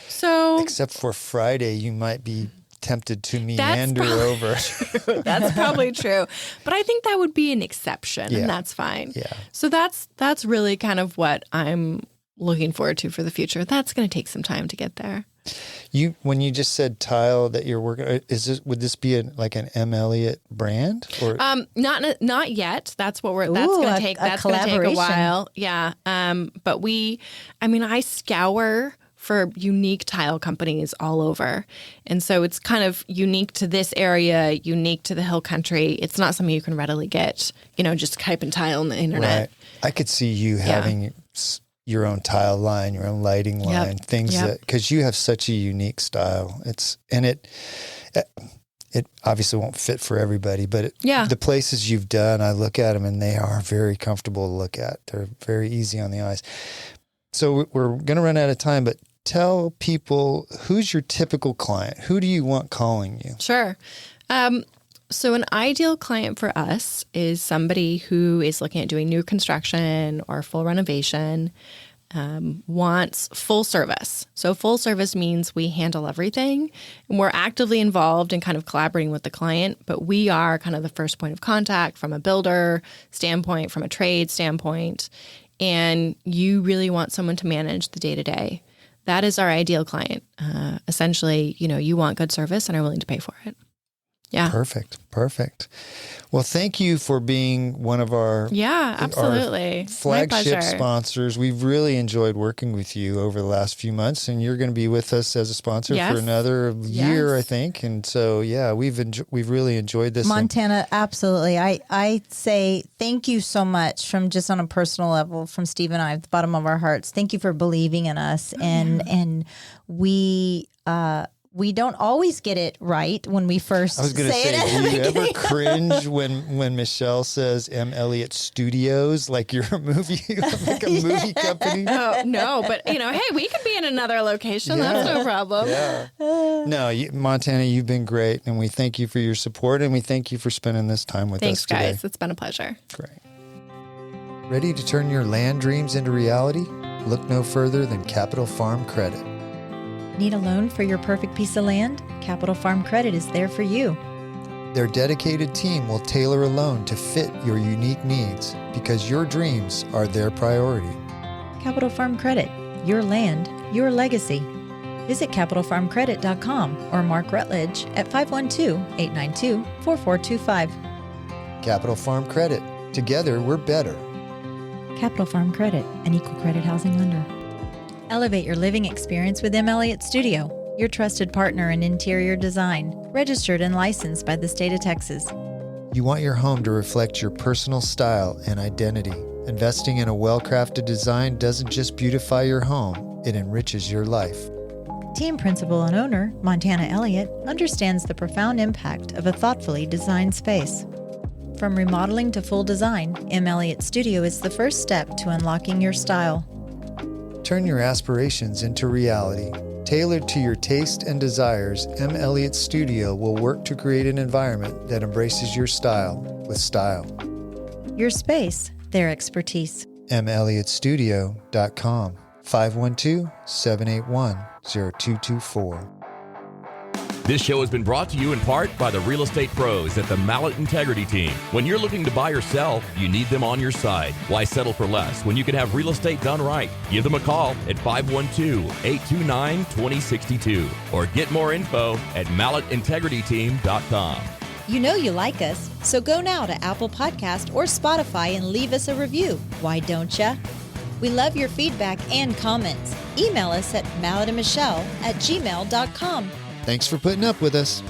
So, except for Friday, you might be tempted to meander over. That's probably true. But I think that would be an exception, and that's fine. Yeah. So that's really kind of what I'm looking forward to for the future. That's going to take some time to get there. When you just said tile that you're working, would this be like an M. Elliott brand? Or not yet. That's what that's going to take. That's going to take a while. Yeah. But I scour for unique tile companies all over. And so it's kind of unique to this area, unique to the Hill Country. It's not something you can readily get, just type in tile on the internet. Right. I could see you having your own tile line, your own lighting line, things that, because you have such a unique style. It obviously won't fit for everybody, but the places you've done, I look at them and they are very comfortable to look at. They're very easy on the eyes. So we're going to run out of time, but tell people, who's your typical client? Who do you want calling you? Sure. So an ideal client for us is somebody who is looking at doing new construction or full renovation, wants full service. So full service means we handle everything, and we're actively involved in kind of collaborating with the client, but we are kind of the first point of contact from a builder standpoint, from a trade standpoint, and you really want someone to manage the day-to-day. That is our ideal client. Essentially, you want good service and are willing to pay for it. Yeah. Perfect. Well, thank you for being one of our absolutely. our flagship sponsors. We've really enjoyed working with you over the last few months, and you're going to be with us as a sponsor for another year, I think. And so, we've really enjoyed this. Montana, absolutely. I say thank you so much from just on a personal level, from Steve and I, at the bottom of our hearts. Thank you for believing in us, and we don't always get it right when we first say it. I was going to say, do you ever cringe when Michelle says M. Elliott Studios, like you're a movie, like a movie company? Oh, no, but hey, we could be in another location. That's no problem. Yeah. No, Montana, you've been great, and we thank you for your support, and we thank you for spending this time with us today. Thanks, guys. It's been a pleasure. Great. Ready to turn your land dreams into reality? Look no further than Capital Farm Credit. Need a loan for your perfect piece of land? Capital Farm Credit is there for you. Their dedicated team will tailor a loan to fit your unique needs because your dreams are their priority. Capital Farm Credit, your land, your legacy. Visit capitalfarmcredit.com or Mark Rutledge at 512-892-4425. Capital Farm Credit. Together, we're better. Capital Farm Credit, an equal credit housing lender. Elevate your living experience with M. Elliott Studio, your trusted partner in interior design, registered and licensed by the state of Texas. You want your home to reflect your personal style and identity. Investing in a well-crafted design doesn't just beautify your home, it enriches your life. Team principal and owner, Montana Elliott, understands the profound impact of a thoughtfully designed space. From remodeling to full design, M. Elliott Studio is the first step to unlocking your style. Turn your aspirations into reality. Tailored to your taste and desires, M. Elliott Studio will work to create an environment that embraces your style with style. Your space, their expertise. melliotstudio.com 512-781-0224. This show has been brought to you in part by the real estate pros at the Elliott-Integrity team. When you're looking to buy or sell, you need them on your side. Why settle for less when you can have real estate done right? Give them a call at 512-829-2062 or get more info at MallettIntegrityTeam.com. You know you like us, so go now to Apple Podcast or Spotify and leave us a review. Why don't ya? We love your feedback and comments. Email us at mallettandmichelle@gmail.com. Thanks for putting up with us.